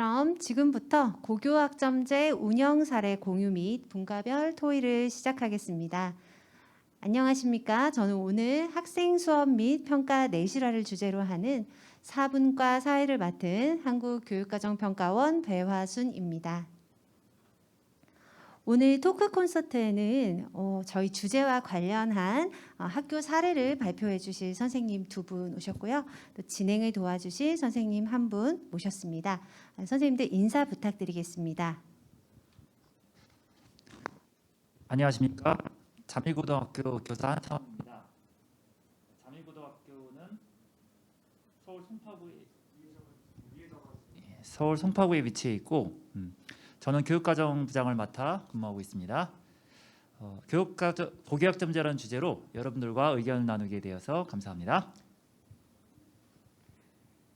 그럼 지금부터 고교학점제 운영 사례 공유 및 분과별 토의를 시작하겠습니다. 안녕하십니까? 저는 오늘 학생 수업 및 평가 내실화를 주제로 하는 4분과 사회를 맡은 한국교육과정평가원 배화순입니다. 오늘 토크 콘서트에는 저희 주제와 관련한 학교 사례를 발표해 주실 선생님 2분 오셨고요. 또 진행을 도와주실 선생님 1분 모셨습니다. 선생님들 인사 부탁드리겠습니다. 안녕하십니까? 자밀고등학교 교사 한창원입니다. 자밀고등학교는 서울 송파구에 위치해 있고 저는 교육과정부장을 맡아 근무하고 있습니다. 고교학점제라는 주제로 여러분들과 의견을 나누게 되어서 감사합니다.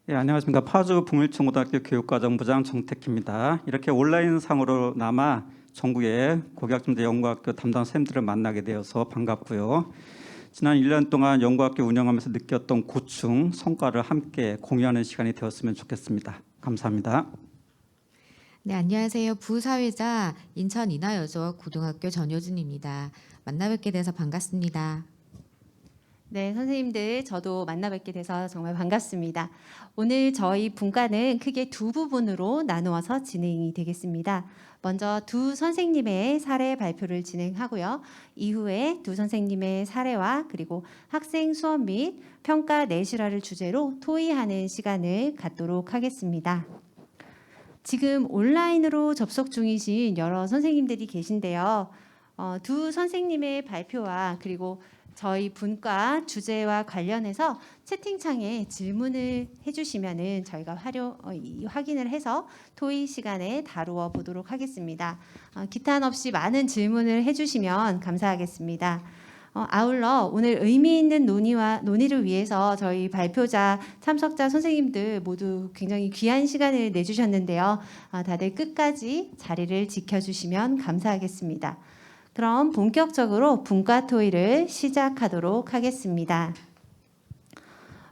네, 안녕하십니까. 파주 북밀천고등학교 교육과정부장 정택희입니다. 이렇게 온라인 상으로나마 전국의 고교학점제 연구학교 담당 선생님들을 만나게 되어서 반갑고요. 지난 1년 동안 연구학교 운영하면서 느꼈던 고충, 성과를 함께 공유하는 시간이 되었으면 좋겠습니다. 감사합니다. 네, 안녕하세요. 부사회자 인천 인하여주고등학교 전효진입니다. 만나 뵙게 돼서 반갑습니다. 네, 선생님들 저도 만나 뵙게 돼서 정말 반갑습니다. 오늘 저희 분과는 크게 2부분으로 나누어서 진행이 되겠습니다. 먼저 2 선생님의 사례 발표를 진행하고요. 이후에 2 선생님의 사례와 그리고 학생 수업 및 평가 내실화를 주제로 토의하는 시간을 갖도록 하겠습니다. 지금 온라인으로 접속 중이신 여러 선생님들이 계신데요. 2 선생님의 발표와 그리고 저희 분과 주제와 관련해서 채팅창에 질문을 해주시면은 저희가 확인을 해서 토의 시간에 다루어 보도록 하겠습니다. 기탄 없이 많은 질문을 해주시면 감사하겠습니다. 아울러 오늘 의미 있는 논의를 위해서 저희 발표자, 참석자 선생님들 모두 굉장히 귀한 시간을 내주셨는데요. 다들 끝까지 자리를 지켜주시면 감사하겠습니다. 그럼 본격적으로 분과 토의를 시작하도록 하겠습니다.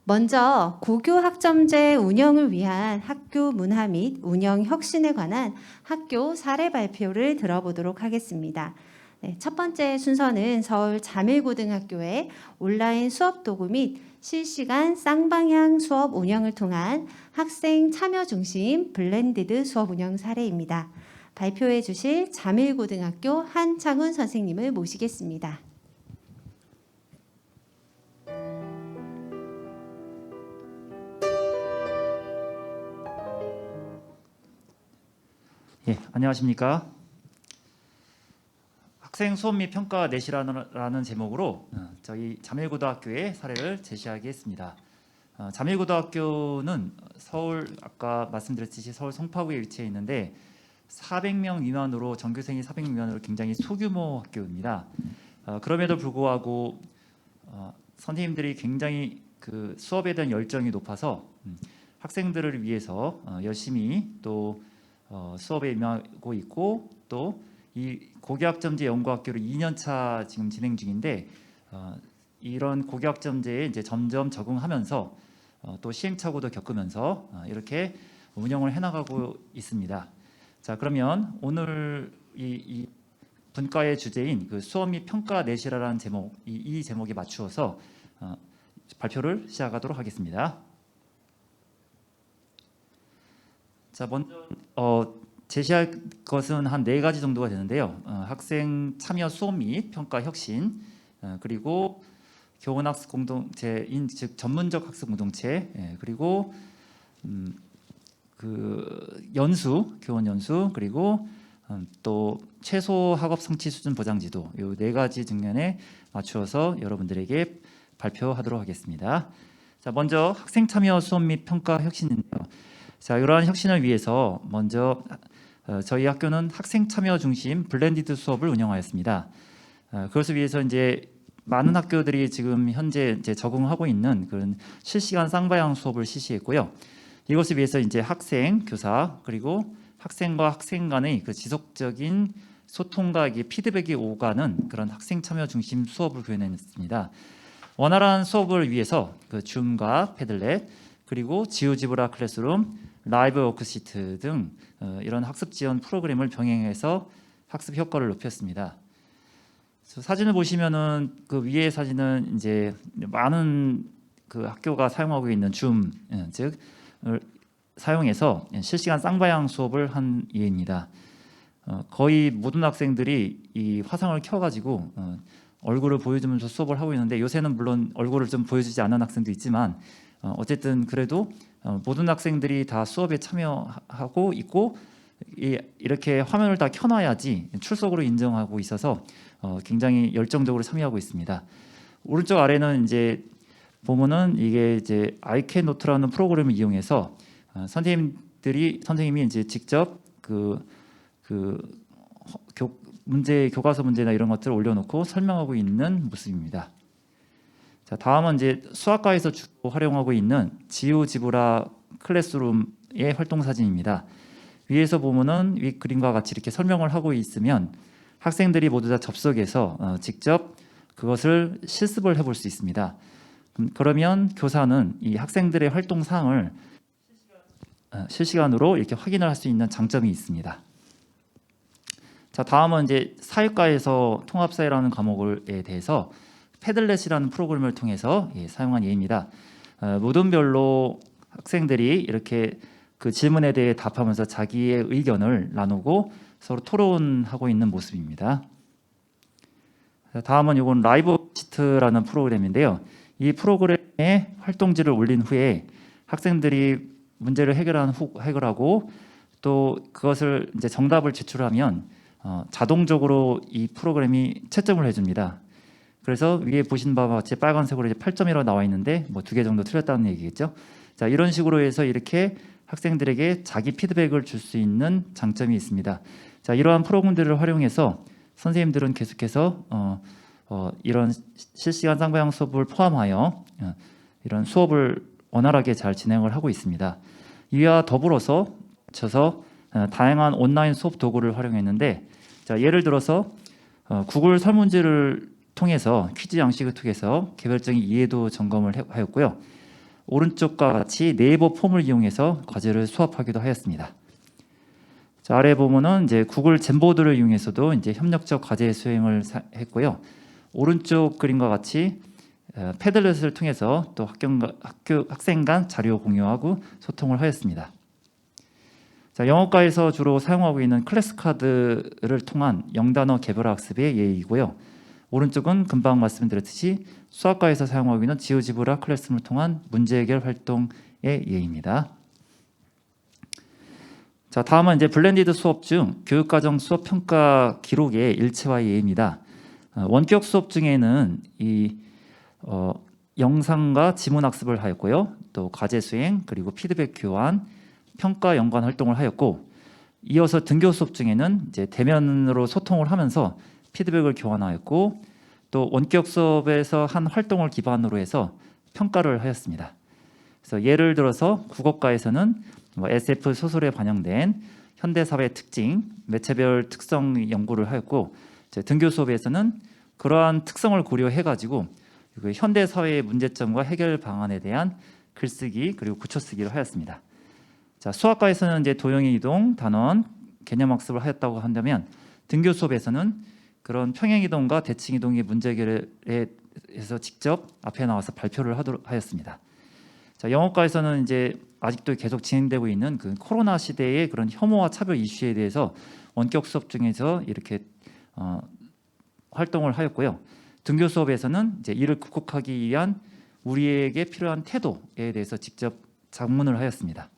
먼저 고교학점제 운영을 위한 학교 문화 및 운영 혁신에 관한 학교 사례 발표를 들어보도록 하겠습니다. 네, 첫 번째 순서는 서울 자밀고등학교의 온라인 수업 도구 및 실시간 쌍방향 수업 운영을 통한 학생 참여 중심 블렌디드 수업 운영 사례입니다. 발표해 주실 자밀고등학교 한창훈 선생님을 모시겠습니다. 예, 안녕하십니까? 학생 수업 및 평가 내실화라는 제목으로 저희 자밀고등학교의 사례를 제시하겠습니다. 자밀고등학교는 서울 아까 말씀드렸듯이 서울 송파구에 위치해 있는데 400명 미만으로 전교생이 400명 미만으로 굉장히 소규모 학교입니다. 그럼에도 불구하고 선생님들이 굉장히 그 수업에 대한 열정이 높아서 학생들을 위해서 열심히 또 수업에 임하고 있고 또 이 고교학점제 연구학교를 2년차 지금 진행 중인데 이런 고교학점제에 이제 점점 적응하면서 또 시행착오도 겪으면서 이렇게 운영을 해나가고 있습니다. 자, 그러면 오늘 이 분과의 주제인 그 수업 및 평가 내실화라는 제목, 이 제목에 맞추어서 발표를 시작하도록 하겠습니다. 자, 먼저 제시할 것은 한 4가지 정도가 되는데요. 학생 참여 수업 및 평가 혁신, 그리고 교원학습 공동체인 즉 전문적 학습 공동체, 그리고 그 연수, 교원 연수, 그리고 또 최소 학업 성취 수준 보장 지도, 이 4가지 측면에 맞추어서 여러분들에게 발표하도록 하겠습니다. 자, 먼저 학생 참여 수업 및 평가 혁신인데요. 자, 이러한 혁신을 위해서 먼저 저희 학교는 학생 참여 중심 블렌디드 수업을 운영하였습니다. 그것을 위해서 이제 많은 학교들이 지금 현재 이제 적응하고 있는 그런 실시간 쌍방향 수업을 실시했고요. 이것을 위해서 이제 학생, 교사 그리고 학생과 학생 간의 그 지속적인 소통과 피드백이 오가는 그런 학생 참여 중심 수업을 구현했습니다. 원활한 수업을 위해서 그 줌과 패들렛 그리고 지오지브라 클래스룸, 라이브 워크시트 등 이런 학습 지원 프로그램을 병행해서 학습 효과를 높였습니다. 사진을 보시면은 그 위의 사진은 이제 많은 그 학교가 사용하고 있는 줌, 즉 사용해서 실시간 쌍방향 수업을 한 예입니다. 거의 모든 학생들이 이 화상을 켜가지고 얼굴을 보여주면서 수업을 하고 있는데, 요새는 물론 얼굴을 좀 보여주지 않는 학생도 있지만 어쨌든 그래도 모든 학생들이 다 수업에 참여하고 있고, 이렇게 화면을 다 켜놔야지 출석으로 인정하고 있어서 굉장히 열정적으로 참여하고 있습니다. 오른쪽 아래는 이제 보면은 이게 이제 아이캔노트라는 프로그램을 이용해서 선생님이 이제 직접 교과서 문제나 이런 것들을 올려놓고 설명하고 있는 모습입니다. 자, 다음은 이제 수학과에서 주로 활용하고 있는 지오지브라 클래스룸의 활동 사진입니다. 위에서 보면은 위 그림과 같이 이렇게 설명을 하고 있으면 학생들이 모두 다 접속해서 직접 그것을 실습을 해볼 수 있습니다. 그러면 교사는 이 학생들의 활동 사항을 실시간으로 이렇게 확인을 할 수 있는 장점이 있습니다. 자, 다음은 이제 사회과에서 통합사회라는 과목에 대해서 패들렛이라는 프로그램을 통해서 사용한 예입니다. 무등별로 학생들이 이렇게 그 질문에 대해 답하면서 자기의 의견을 나누고 서로 토론하고 있는 모습입니다. 자, 다음은 이건 라이브 시트라는 프로그램인데요. 이 프로그램의 활동지를 올린 후에 학생들이 문제를 해결하고 또 그것을 이제 정답을 제출하면 자동적으로 이 프로그램이 채점을 해줍니다. 그래서 위에 보신 바와 같이 빨간색으로 이제 8점이라고 나와 있는데 뭐 2개 정도 틀렸다는 얘기겠죠. 자, 이런 식으로 해서 이렇게 학생들에게 자기 피드백을 줄 수 있는 장점이 있습니다. 자, 이러한 프로그램들을 활용해서 선생님들은 계속해서 이런 실시간 쌍방향 수업을 포함하여 이런 수업을 원활하게 잘 진행을 하고 있습니다. 이와 더불어서 다양한 온라인 수업 도구를 활용했는데, 자, 예를 들어서 구글 설문지를 통해서 퀴즈 양식을 통해서 개별적인 이해도 점검을 하였고요. 오른쪽과 같이 네이버 폼을 이용해서 과제를 수합하기도 하였습니다. 자, 아래 보면은 이제 구글 젠보드를 이용해서도 이제 협력적 과제 수행을 했고요. 오른쪽 그림과 같이 패들렛을 통해서 또 학생 간 자료 공유하고 소통을 하였습니다. 자, 영어과에서 주로 사용하고 있는 클래스 카드를 통한 영단어 개별 학습의 예이고요. 오른쪽은 금방 말씀드렸듯이 수학과에서 사용하고 있는 지오지브라 클래스룸을 통한 문제 해결 활동의 예입니다. 자, 다음은 이제 블렌디드 수업 중 교육과정 수업 평가 기록의 일체화 예입니다. 원격 수업 중에는 이 영상과 지문 학습을 하였고요. 또 과제 수행, 그리고 피드백 교환, 평가 연관 활동을 하였고, 이어서 등교 수업 중에는 이제 대면으로 소통을 하면서 피드백을 교환하였고, 또 원격 수업에서 한 활동을 기반으로 해서 평가를 하였습니다. 그래서 예를 들어서 국어과에서는 SF 소설에 반영된 현대사회 특징, 매체별 특성 연구를 하였고, 등교 수업에서는 그러한 특성을 고려해가지고 현대사회의 문제점과 해결 방안에 대한 글쓰기 그리고 고쳐쓰기를 하였습니다. 자, 수학과에서는 이제 도형의 이동, 단원, 개념 학습을 하였다고 한다면, 등교 수업에서는 그런 평행 이동과 대칭 이동의 문제 해결에 대해서 직접 앞에 나와서 발표를 하였습니다. 자, 영어과에서는 이제 아직도 계속 진행되고 있는 그 코로나 시대의 그런 혐오와 차별 이슈에 대해서 원격 수업 중에서 이렇게 활동을 하였고요. 등교 수업에서는 이제 이를 극복하기 위한 우리에게 필요한 태도에 대해서 직접 작문을 하였습니다.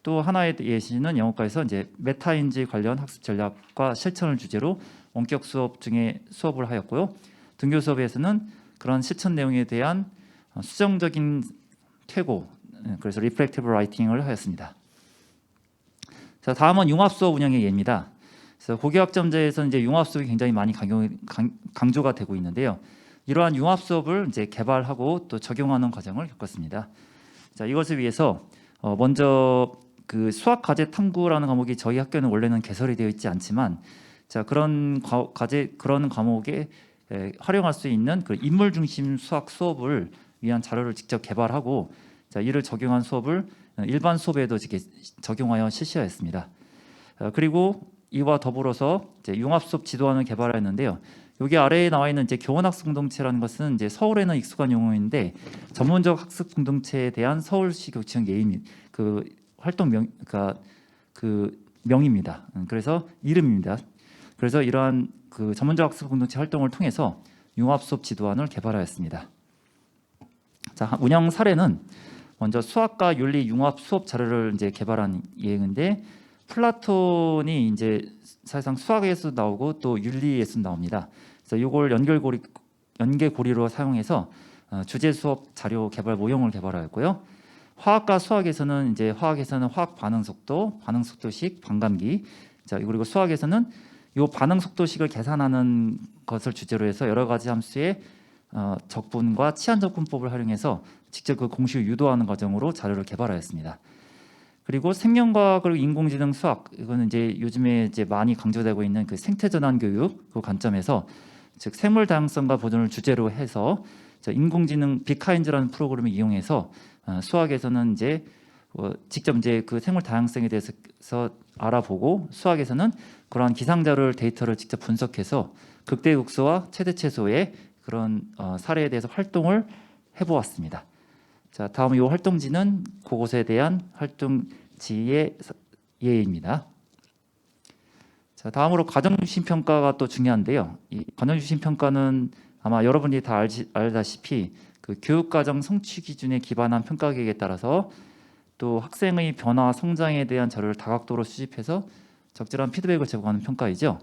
또 하나의 예시는 영어과에서 이제 메타인지 관련 학습 전략과 실천을 주제로 원격 수업 중에 수업을 하였고요. 등교 수업에서는 그런 실천 내용에 대한 수정적인 퇴고, 그래서 리플렉티브 라이팅을 하였습니다. 자, 다음은 융합 수업 운영의 예입니다. 그래서 고교학점제에서 이제 융합 수업이 굉장히 많이 강조가 되고 있는데요. 이러한 융합 수업을 이제 개발하고 또 적용하는 과정을 겪었습니다. 자, 이것을 위해서 먼저 그 수학 과제 탐구라는 과목이 저희 학교는 원래는 개설이 되어 있지 않지만, 자, 그런 과목에 활용할 수 있는 그 인물 중심 수학 수업을 위한 자료를 직접 개발하고, 자, 이를 적용한 수업을 일반 수업에도 이렇게 적용하여 실시하였습니다. 그리고 이와 더불어서 이제 융합 수업 지도안을 개발하였는데요. 여기 아래에 나와 있는 이제 교원학습 공동체라는 것은 이제 서울에는 익숙한 용어인데 전문적 학습 공동체에 대한 서울시 교육청 예임 그 활동 명 그러니까 그 명입니다. 그래서 이름입니다. 그래서 이러한 그 전문적 학습 공동체 활동을 통해서 융합 수업 지도안을 개발하였습니다. 자, 운영 사례는 먼저 수학과 윤리 융합 수업 자료를 이제 개발한 예인데 플라톤이 이제 사실상 수학에서 나오고 또 윤리에서 나옵니다. 그래서 이걸 연계고리로 사용해서 주제 수업 자료 개발 모형을 개발하였고요. 화학과 수학에서는 이제 화학에서는 화학 반응 속도식, 반감기. 자, 그리고 수학에서는 이 반응 속도식을 계산하는 것을 주제로 해서 여러 가지 함수의 적분과 치환 적분법을 활용해서 직접 그 공식을 유도하는 과정으로 자료를 개발하였습니다. 그리고 생명과학 그리고 인공지능 수학 이거는 이제 요즘에 이제 많이 강조되고 있는 그 생태 전환 교육 그 관점에서 즉 생물 다양성과 보존을 주제로 해서 인공지능 빅카인즈라는 프로그램을 이용해서 수학에서는 이제 직접 이제 그 생물 다양성에 대해서 알아보고 수학에서는 그러한 기상자료를 데이터를 직접 분석해서 극대극소와 최대최소의 그런 사례에 대해서 활동을 해보았습니다. 자, 다음 이 활동지는 그것에 대한 활동지의 예입니다. 자, 다음으로 과정중심 평가가 또 중요한데요. 이 과정중심 평가는 아마 여러분들이 다 알다시피 그 교육과정 성취 기준에 기반한 평가 계획에 따라서 또 학생의 변화, 성장에 대한 자료를 다각도로 수집해서 적절한 피드백을 제공하는 평가이죠.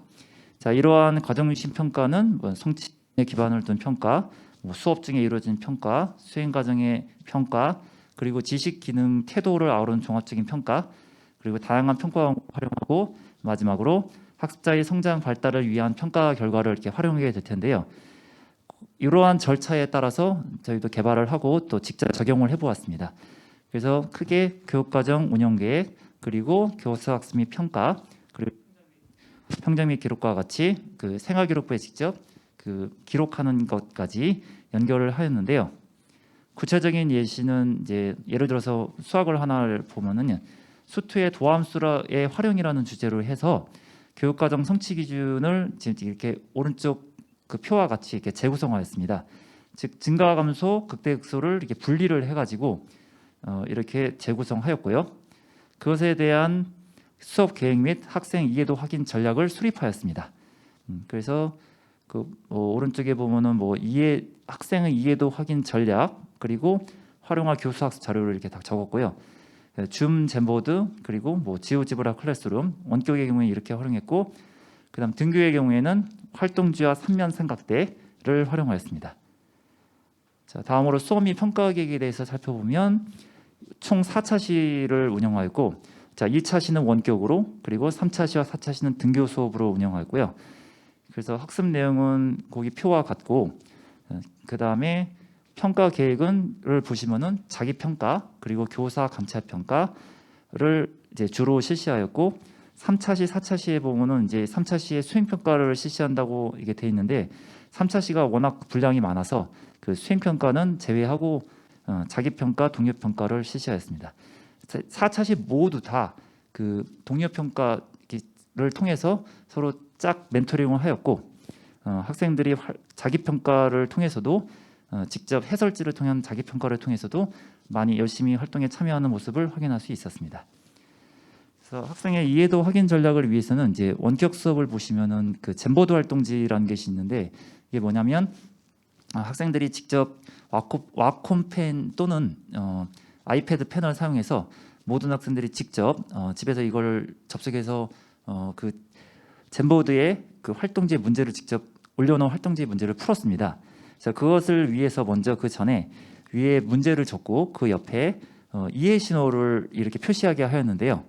자, 이러한 과정중심 평가는 성취에 기반을 둔 평가, 수업 중에 이루어진 평가, 수행 과정의 평가, 그리고 지식, 기능, 태도를 아우르는 종합적인 평가, 그리고 다양한 평가를 활용하고 마지막으로 학습자의 성장 발달을 위한 평가 결과를 이렇게 활용하게 될 텐데요. 이러한 절차에 따라서 저희도 개발을 하고 또 직접 적용을 해보았습니다. 그래서 크게 교육과정 운영계획, 그리고 교수학습 및 평가, 그리고 평점 및 기록과 같이 그 생활기록부에 직접 그 기록하는 것까지 연결을 하였는데요. 구체적인 예시는 이제 예를 들어서 수학을 하나를 보면은 수투의 도함수의 활용이라는 주제로 해서 교육과정 성취 기준을 지금 이렇게 오른쪽 그 표와 같이 이렇게 재구성하였습니다. 즉 증가 감소, 극대극소를 이렇게 분리를 해가지고 이렇게 재구성하였고요. 그것에 대한 수업 계획 및 학생 이해도 확인 전략을 수립하였습니다. 그래서 그 오른쪽에 보면은 학생의 이해도 확인 전략 그리고 활용할 교수학습 자료를 이렇게 다 적었고요. 줌 젠보드 그리고 지오지브라 클래스룸 원격의 경우에 이렇게 활용했고, 그다음 등교의 경우에는 활동지와 3면 삼각대를 활용하였습니다. 자, 다음으로 수업 및 평가 계획에 대해서 살펴보면 총 4차 시를 운영하였고, 자, 2차 시는 원격으로 그리고 3차 시와 4차 시는 등교 수업으로 운영하였고요. 그래서 학습 내용은 거기 표와 같고, 그 다음에 평가 계획을 보시면은 자기 평가 그리고 교사 감찰 평가를 이제 주로 실시하였고, 3차 시, 4차 시에 보면은 이제 3차 시에 수행 평가를 실시한다고 이게 돼 있는데 3차 시가 워낙 분량이 많아서 그 수행 평가는 제외하고 자기 평가, 동료 평가를 실시하였습니다. 4차 시 모두 다 그 동료 평가를 통해서 서로 짝 멘토링을 하였고, 학생들이 자기 평가를 통해서도 직접 해설지를 통한 자기 평가를 통해서도 많이 열심히 활동에 참여하는 모습을 확인할 수 있었습니다. 그래서 학생의 이해도 확인 전략을 위해서는 이제 원격 수업을 보시면은 그 젠보드 활동지라는 것이 있는데, 이게 뭐냐면 학생들이 직접 와콤펜 또는 아이패드 펜을 사용해서 모든 학생들이 직접 집에서 이걸 접속해서 그 젠보드에 그 활동지의 문제를 직접 올려놓은 활동지의 문제를 풀었습니다. 그래서 그것을 위해서 먼저 그 전에 위에 문제를 적고 그 옆에 이해 신호를 이렇게 표시하게 하였는데요.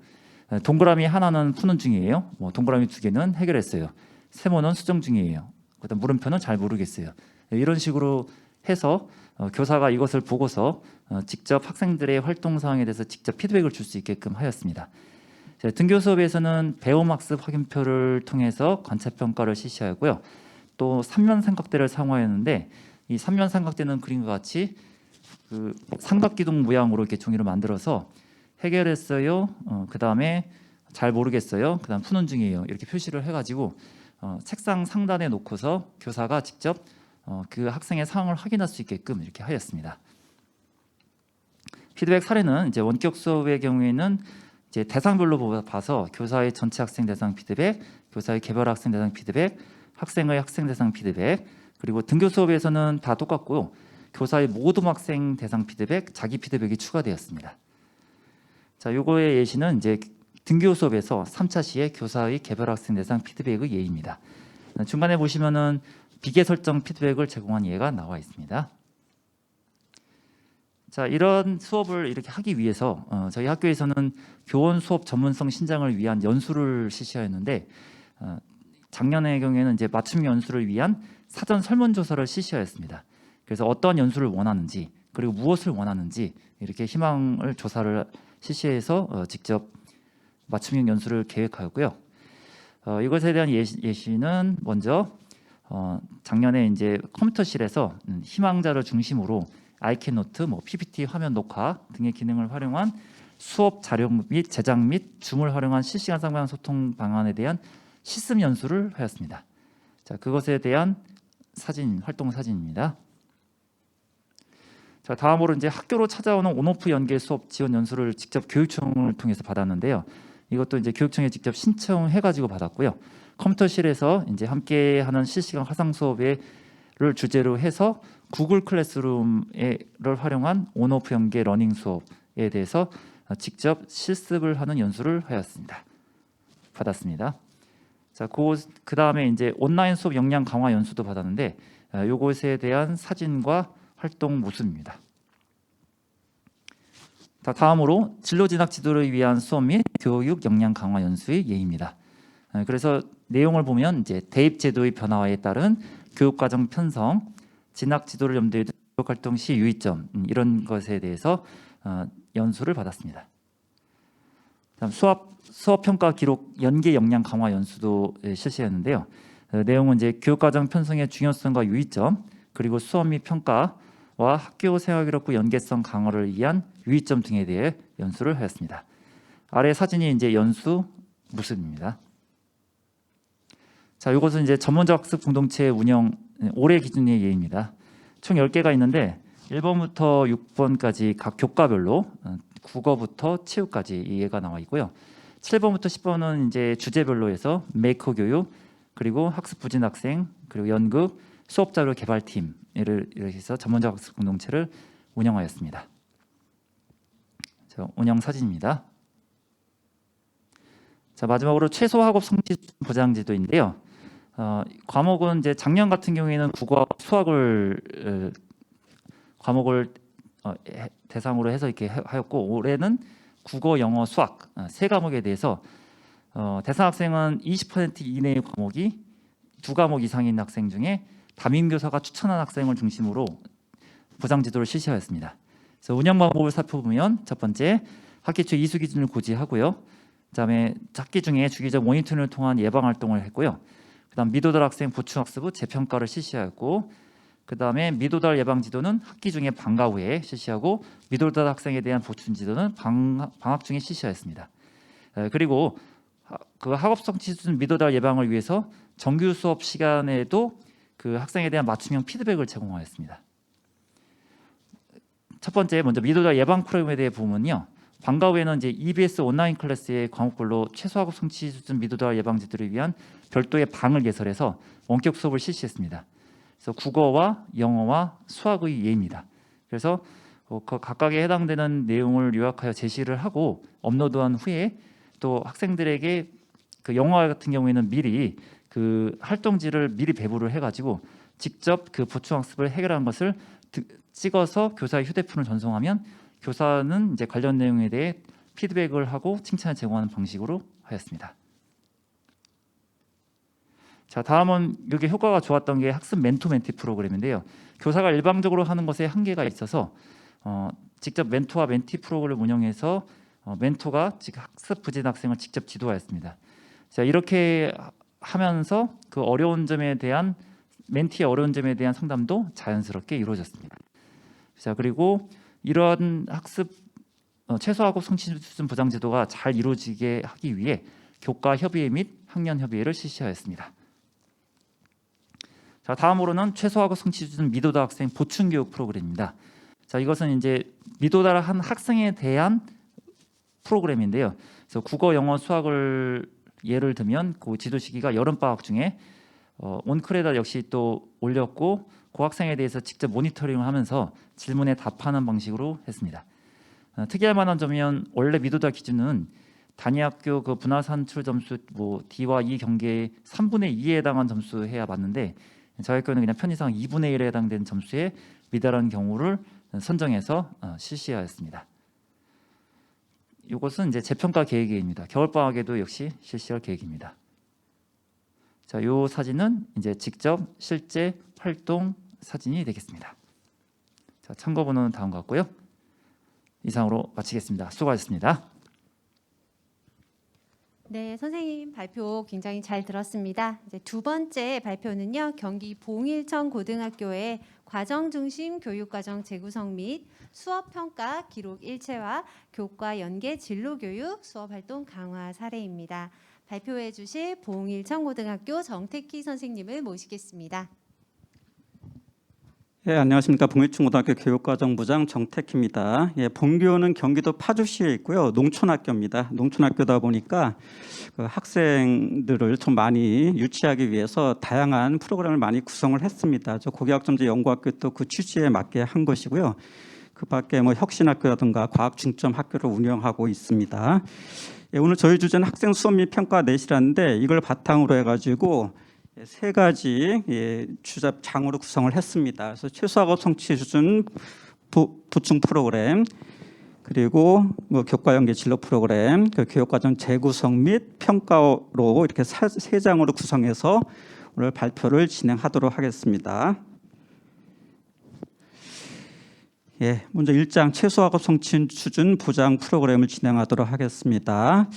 동그라미 하나는 푸는 중이에요. 동그라미 2개는 해결했어요. 세모는 수정 중이에요. 그다음 물음표는 잘 모르겠어요. 이런 식으로 해서 교사가 이것을 보고서 직접 학생들의 활동 사항에 대해서 직접 피드백을 줄 수 있게끔 하였습니다. 등교 수업에서는 배움학습 확인표를 통해서 관찰 평가를 실시하였고요. 또 3면 삼각대를 사용하였는데, 이 3면 삼각대는 그림과 같이 그 삼각기둥 모양으로 이렇게 종이를 만들어서 해결했어요. 그 다음에 잘 모르겠어요. 그 다음 푸는 중이에요. 이렇게 표시를 해가지고 책상 상단에 놓고서 교사가 직접 그 학생의 상황을 확인할 수 있게끔 이렇게 하였습니다. 피드백 사례는 이제 원격 수업의 경우에는 이제 대상별로 봐서 교사의 전체 학생 대상 피드백, 교사의 개별 학생 대상 피드백, 학생의 학생 대상 피드백, 그리고 등교 수업에서는 다 똑같고요. 교사의 모든 학생 대상 피드백, 자기 피드백이 추가되었습니다. 자, 요거의 예시는 이제 등교 수업에서 3차 시에 교사의 개별 학생 대상 피드백의 예입니다. 중간에 보시면은 비계 설정 피드백을 제공한 예가 나와 있습니다. 자, 이런 수업을 이렇게 하기 위해서 저희 학교에서는 교원 수업 전문성 신장을 위한 연수를 실시하였는데 작년의 경우에는 이제 맞춤 연수를 위한 사전 설문조사를 실시하였습니다. 그래서 어떤 연수를 원하는지 그리고 무엇을 원하는지 이렇게 희망을 조사를 실시해서 직접 맞춤형 연수를 계획하였고요. 이것에 대한 예시는 먼저 작년에 이제 컴퓨터실에서 희망자를 중심으로 아이캔노트, PPT 화면 녹화 등의 기능을 활용한 수업 자료 및 제작 및 줌을 활용한 실시간 상방 소통 방안에 대한 시습 연수를 하였습니다. 자, 그것에 대한 활동 사진입니다. 자, 다음으로 이제 학교로 찾아오는 온오프 연계 수업 지원 연수를 직접 교육청을 통해서 받았는데요. 이것도 이제 교육청에 직접 신청해가지고 받았고요. 컴퓨터실에서 이제 함께하는 실시간 화상 수업을 주제로 해서 구글 클래스룸을 활용한 온오프 연계 러닝 수업에 대해서 직접 실습을 하는 연수를 하였습니다. 받았습니다. 자, 그 다음에 이제 온라인 수업 역량 강화 연수도 받았는데 요것에 대한 사진과 활동 모습입니다. 자, 다음으로 진로 진학 지도를 위한 수업 및 교육 역량 강화 연수의 예입니다. 그래서 내용을 보면 이제 대입 제도의 변화에 따른 교육 과정 편성, 진학 지도를 염두에 둔 교육 활동 시 유의점 이런 것에 대해서 연수를 받았습니다. 다음 수업 평가 기록 연계 역량 강화 연수도 실시했는데요. 내용은 이제 교육 과정 편성의 중요성과 유의점, 그리고 수업 및 평가와 학교 생활 기록부 연계성 강화를 위한 유의점 등에 대해 연수를 하였습니다. 아래 사진이 이제 연수 모습입니다. 자, 이것은 이제 전문적 학습 공동체 운영 올해 기준의 예입니다. 총 10개가 있는데 1번부터 6번까지 각 교과별로 국어부터 체육까지 예가 나와 있고요. 7번부터 10번은 이제 주제별로 해서 메이커 교육, 그리고 학습 부진 학생, 그리고 연극, 수업 자료 개발팀 이렇게 해서 전문적 학습 공동체를 운영하였습니다. 자, 운영 사진입니다. 자, 마지막으로 최소 학업 성취 보장 제도인데요. 과목은 이제 작년 같은 경우에는 국어와 수학을 과목을 대상으로 해서 이렇게 하였고, 올해는 국어, 영어, 수학 세 과목에 대해서 대상 학생은 20% 이내의 과목이 2과목 이상인 학생 중에 담임교사가 추천한 학생을 중심으로 보장 제도를 실시하였습니다. 그래서 운영 방법을 살펴보면 첫 번째, 학기 초 이수 기준을 고지하고요. 그다음에 학기 중에 주기적 모니터링을 통한 예방 활동을 했고요. 그다음 미도달 학생 보충학습 후 재평가를 실시하였고, 그다음에 미도달 예방 지도는 학기 중에 방과 후에 실시하고, 미도달 학생에 대한 보충 지도는 방학 중에 실시하였습니다. 그리고 그 학업성 수준 미도달 예방을 위해서 정규 수업 시간에도 그 학생에 대한 맞춤형 피드백을 제공하였습니다. 첫 번째, 먼저 미도달 예방 프로그램에 대해 보면요. 방과 후에는 이제 EBS 온라인 클래스의 과목별로 최소 학업 성취 수준 미도달 예방 지도를 위한 별도의 방을 개설해서 원격 수업을 실시했습니다. 그래서 국어와 영어와 수학의 예입니다. 그래서 그 각각에 해당되는 내용을 요약하여 제시를 하고 업로드한 후에 또 학생들에게 그 영어 같은 경우에는 미리 그 활동지를 미리 배부를 해가지고 직접 그 보충학습을 해결한 것을 찍어서 교사의 휴대폰을 전송하면 교사는 이제 관련 내용에 대해 피드백을 하고 칭찬을 제공하는 방식으로 하였습니다. 자, 다음은 이게 효과가 좋았던 게 학습 멘토 멘티 프로그램인데요. 교사가 일방적으로 하는 것에 한계가 있어서 직접 멘토와 멘티 프로그램을 운영해서 멘토가 학습 부진 학생을 직접 지도하였습니다. 자, 이렇게 하면서 그 어려운 점에 대한 멘티의 어려운 점에 대한 상담도 자연스럽게 이루어졌습니다. 자, 그리고 이런 학습 최소학업 성취 수준 보장 제도가 잘 이루어지게 하기 위해 교과 협의회 및 학년 협의회를 실시하였습니다. 자, 다음으로는 최소학업 성취 수준 미도다 학생 보충 교육 프로그램입니다. 자, 이것은 이제 미도달한 학생에 대한 프로그램인데요. 그래서 국어, 영어, 수학을 예를 들면 그 지도 시기가 여름 방학 중에 온크레다 역시 또 올렸고 그 학생에 대해서 직접 모니터링을 하면서 질문에 답하는 방식으로 했습니다. 특이할 만한 점이면 원래 미도다 기준은 단위학교 그 분화 산출 점수 뭐 D와 E 경계의 3분의 2에 해당한 점수 해야 맞는데 저희 학교는 그냥 편의상 2분의 1에 해당되는 점수에 미달한 경우를 선정해서 실시하였습니다. 이것은 이제 재평가 계획입니다. 겨울 방학에도 역시 실시할 계획입니다. 자, 이 사진은 이제 직접 실제 활동 사진이 되겠습니다. 자, 참고 번호는 다음과 같고요. 이상으로 마치겠습니다. 수고하셨습니다. 네, 선생님 발표 굉장히 잘 들었습니다. 이제 두 번째 발표는요. 경기 봉일청 고등학교의 과정 중심 교육과정 재구성 및 수업 평가 기록 일체화, 교과 연계 진로 교육 수업 활동 강화 사례입니다. 발표해 주실 봉일청 고등학교 정택희 선생님을 모시겠습니다. 예, 안녕하십니까. 봉일청고등학교 교육과정부장 정택희입니다. 예, 본교는 경기도 파주시에 있고요. 농촌학교입니다. 농촌학교다 보니까 그 학생들을 좀 많이 유치하기 위해서 다양한 프로그램을 많이 구성을 했습니다. 저 고교학점제 연구학교도 그 취지에 맞게 한 것이고요. 그 밖에 뭐 혁신학교라든가 과학중점학교를 운영하고 있습니다. 예, 오늘 저희 주제는 학생 수업 및 평가 내실화인데 이걸 바탕으로 해가지고 세 가지 주장으로 구성을 했습니다. 그래서 최소학업 성취 수준 보충 프로그램, 그리고 뭐 교과 연계 진로 프로그램, 그 교육과정 재구성 및 평가로 이렇게 세 장으로 구성해서 오늘 발표를 진행하도록 하겠습니다. 예, 먼저 1장 최소학업 성취 수준 보장 프로그램을 진행하도록 하겠습니다.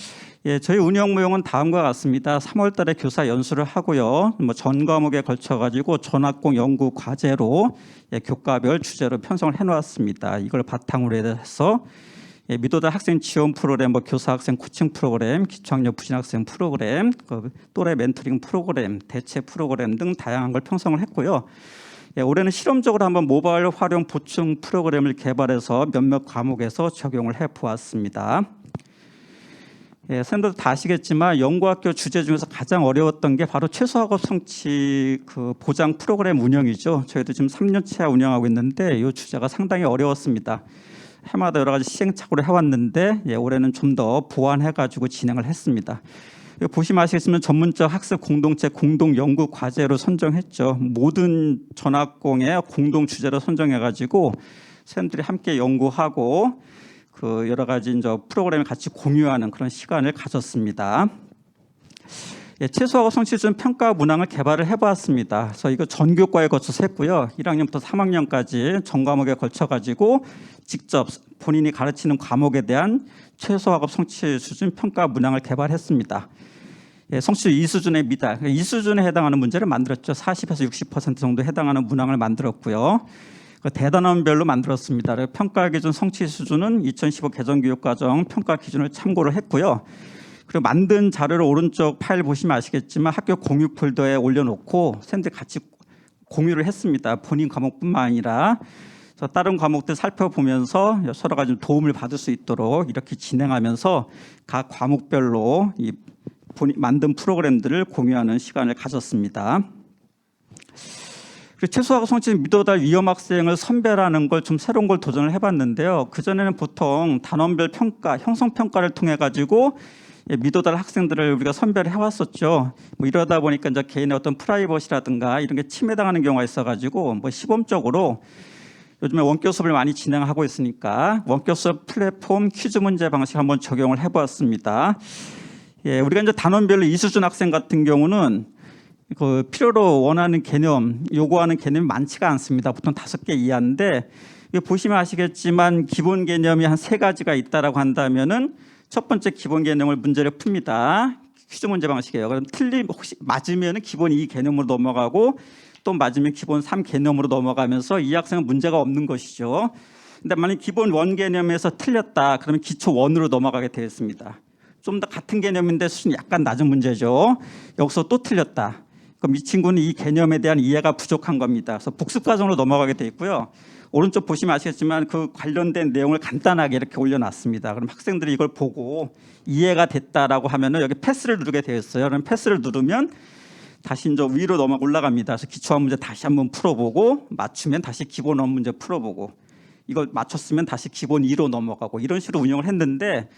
예, 저희 운영 모형은 다음과 같습니다. 3월 달에 교사 연수를 하고요. 뭐 전 과목에 걸쳐 가지고 전학공 연구 과제로 교과별 주제로 편성을 해 놓았습니다. 이걸 바탕으로 해서 미도다 학생 지원 프로그램, 뭐 교사 학생 코칭 프로그램, 기초학력 부진 학생 프로그램, 또래 멘토링 프로그램, 대체 프로그램 등 다양한 걸 편성을 했고요. 예, 올해는 실험적으로 한번 모바일 활용 보충 프로그램을 개발해서 몇몇 과목에서 적용을 해 보았습니다. 예, 선생님도 다 아시겠지만 연구학교 주제 중에서 가장 어려웠던 게 바로 최소학업 성취 그 보장 프로그램 운영이죠. 저희도 지금 3년째 운영하고 있는데 이 주제가 상당히 어려웠습니다. 해마다 여러 가지 시행착오를 해왔는데 올해는 좀 더 보완해가지고 진행을 했습니다. 보시면 아시겠지만 전문적 학습 공동체 공동 연구 과제로 선정했죠. 모든 전학공의 공동 주제로 선정해가지고 선생님들이 함께 연구하고 그 여러 가지 이제 프로그램을 같이 공유하는 그런 시간을 가졌습니다. 최소학업 성취 수준 평가 문항을 개발을 해보았습니다. 그래서 이거 전교과에 거쳐서 했고요. 1학년부터 3학년까지 전 과목에 걸쳐가지고 직접 본인이 가르치는 과목에 대한 최소학업 성취 수준 평가 문항을 개발했습니다. 성취 2수준의 미달, 2수준에 해당하는 문제를 만들었죠. 40에서 60% 정도 해당하는 문항을 만들었고요. 대단원별로 만들었습니다. 평가 기준 성취 수준은 2015 개정교육과정 평가 기준을 참고를 했고요. 그리고 만든 자료를 오른쪽 파일 보시면 아시겠지만 학교 공유 폴더에 올려놓고 선생님들 같이 공유를 했습니다. 본인 과목뿐만 아니라 그래서 다른 과목들 살펴보면서 서로 가지 도움을 받을 수 있도록 이렇게 진행하면서 각 과목별로 이 만든 프로그램들을 공유하는 시간을 가졌습니다. 최소학업 성취 미도달 위험 학생을 선별하는 걸 좀 새로운 걸 도전을 해봤는데요. 그전에는 보통 단원별 평가, 형성 평가를 통해 가지고 미도달 학생들을 우리가 선별해 왔었죠. 뭐 이러다 보니까 이제 개인의 어떤 프라이버시라든가 이런 게 침해당하는 경우가 있어가지고 뭐 시범적으로 요즘에 원격 수업을 많이 진행하고 있으니까 원격 수업 플랫폼 퀴즈 문제 방식 한번 적용을 해보았습니다. 예, 우리가 이제 단원별로 2수준 학생 같은 경우는 그 필요로 원하는 개념, 요구하는 개념이 많지가 않습니다. 보통 5개 이하인데 보시면 아시겠지만 기본 개념이 한 3가지가 있다라고 한다면은 첫 번째 기본 개념을 문제를 풉니다. 퀴즈 문제 방식이에요. 그럼 혹시 맞으면은 기본 2 개념으로 넘어가고 또 맞으면 기본 3 개념으로 넘어가면서 이 학생은 문제가 없는 것이죠. 근데 만약 기본 원 개념에서 틀렸다 그러면 기초 원으로 넘어가게 되어 있습니다. 좀 더 같은 개념인데 수준이 약간 낮은 문제죠. 여기서 또 틀렸다. 그럼 이 친구는 이 개념에 대한 이해가 부족한 겁니다. 그래서 복습 과정으로 넘어가게 돼 있고요. 오른쪽 보시면 아시겠지만 그 관련된 내용을 간단하게 이렇게 올려놨습니다. 그럼 학생들이 이걸 보고 이해가 됐다라고 하면은 여기 패스를 누르게 되어 있어요. 그럼 패스를 누르면 다시 이제 위로 올라갑니다. 그래서 기초한 문제 다시 한번 풀어보고 맞추면 다시 기본 원 문제 풀어보고 이걸 맞췄으면 다시 기본 2로 넘어가고 이런 식으로 운영을 했는데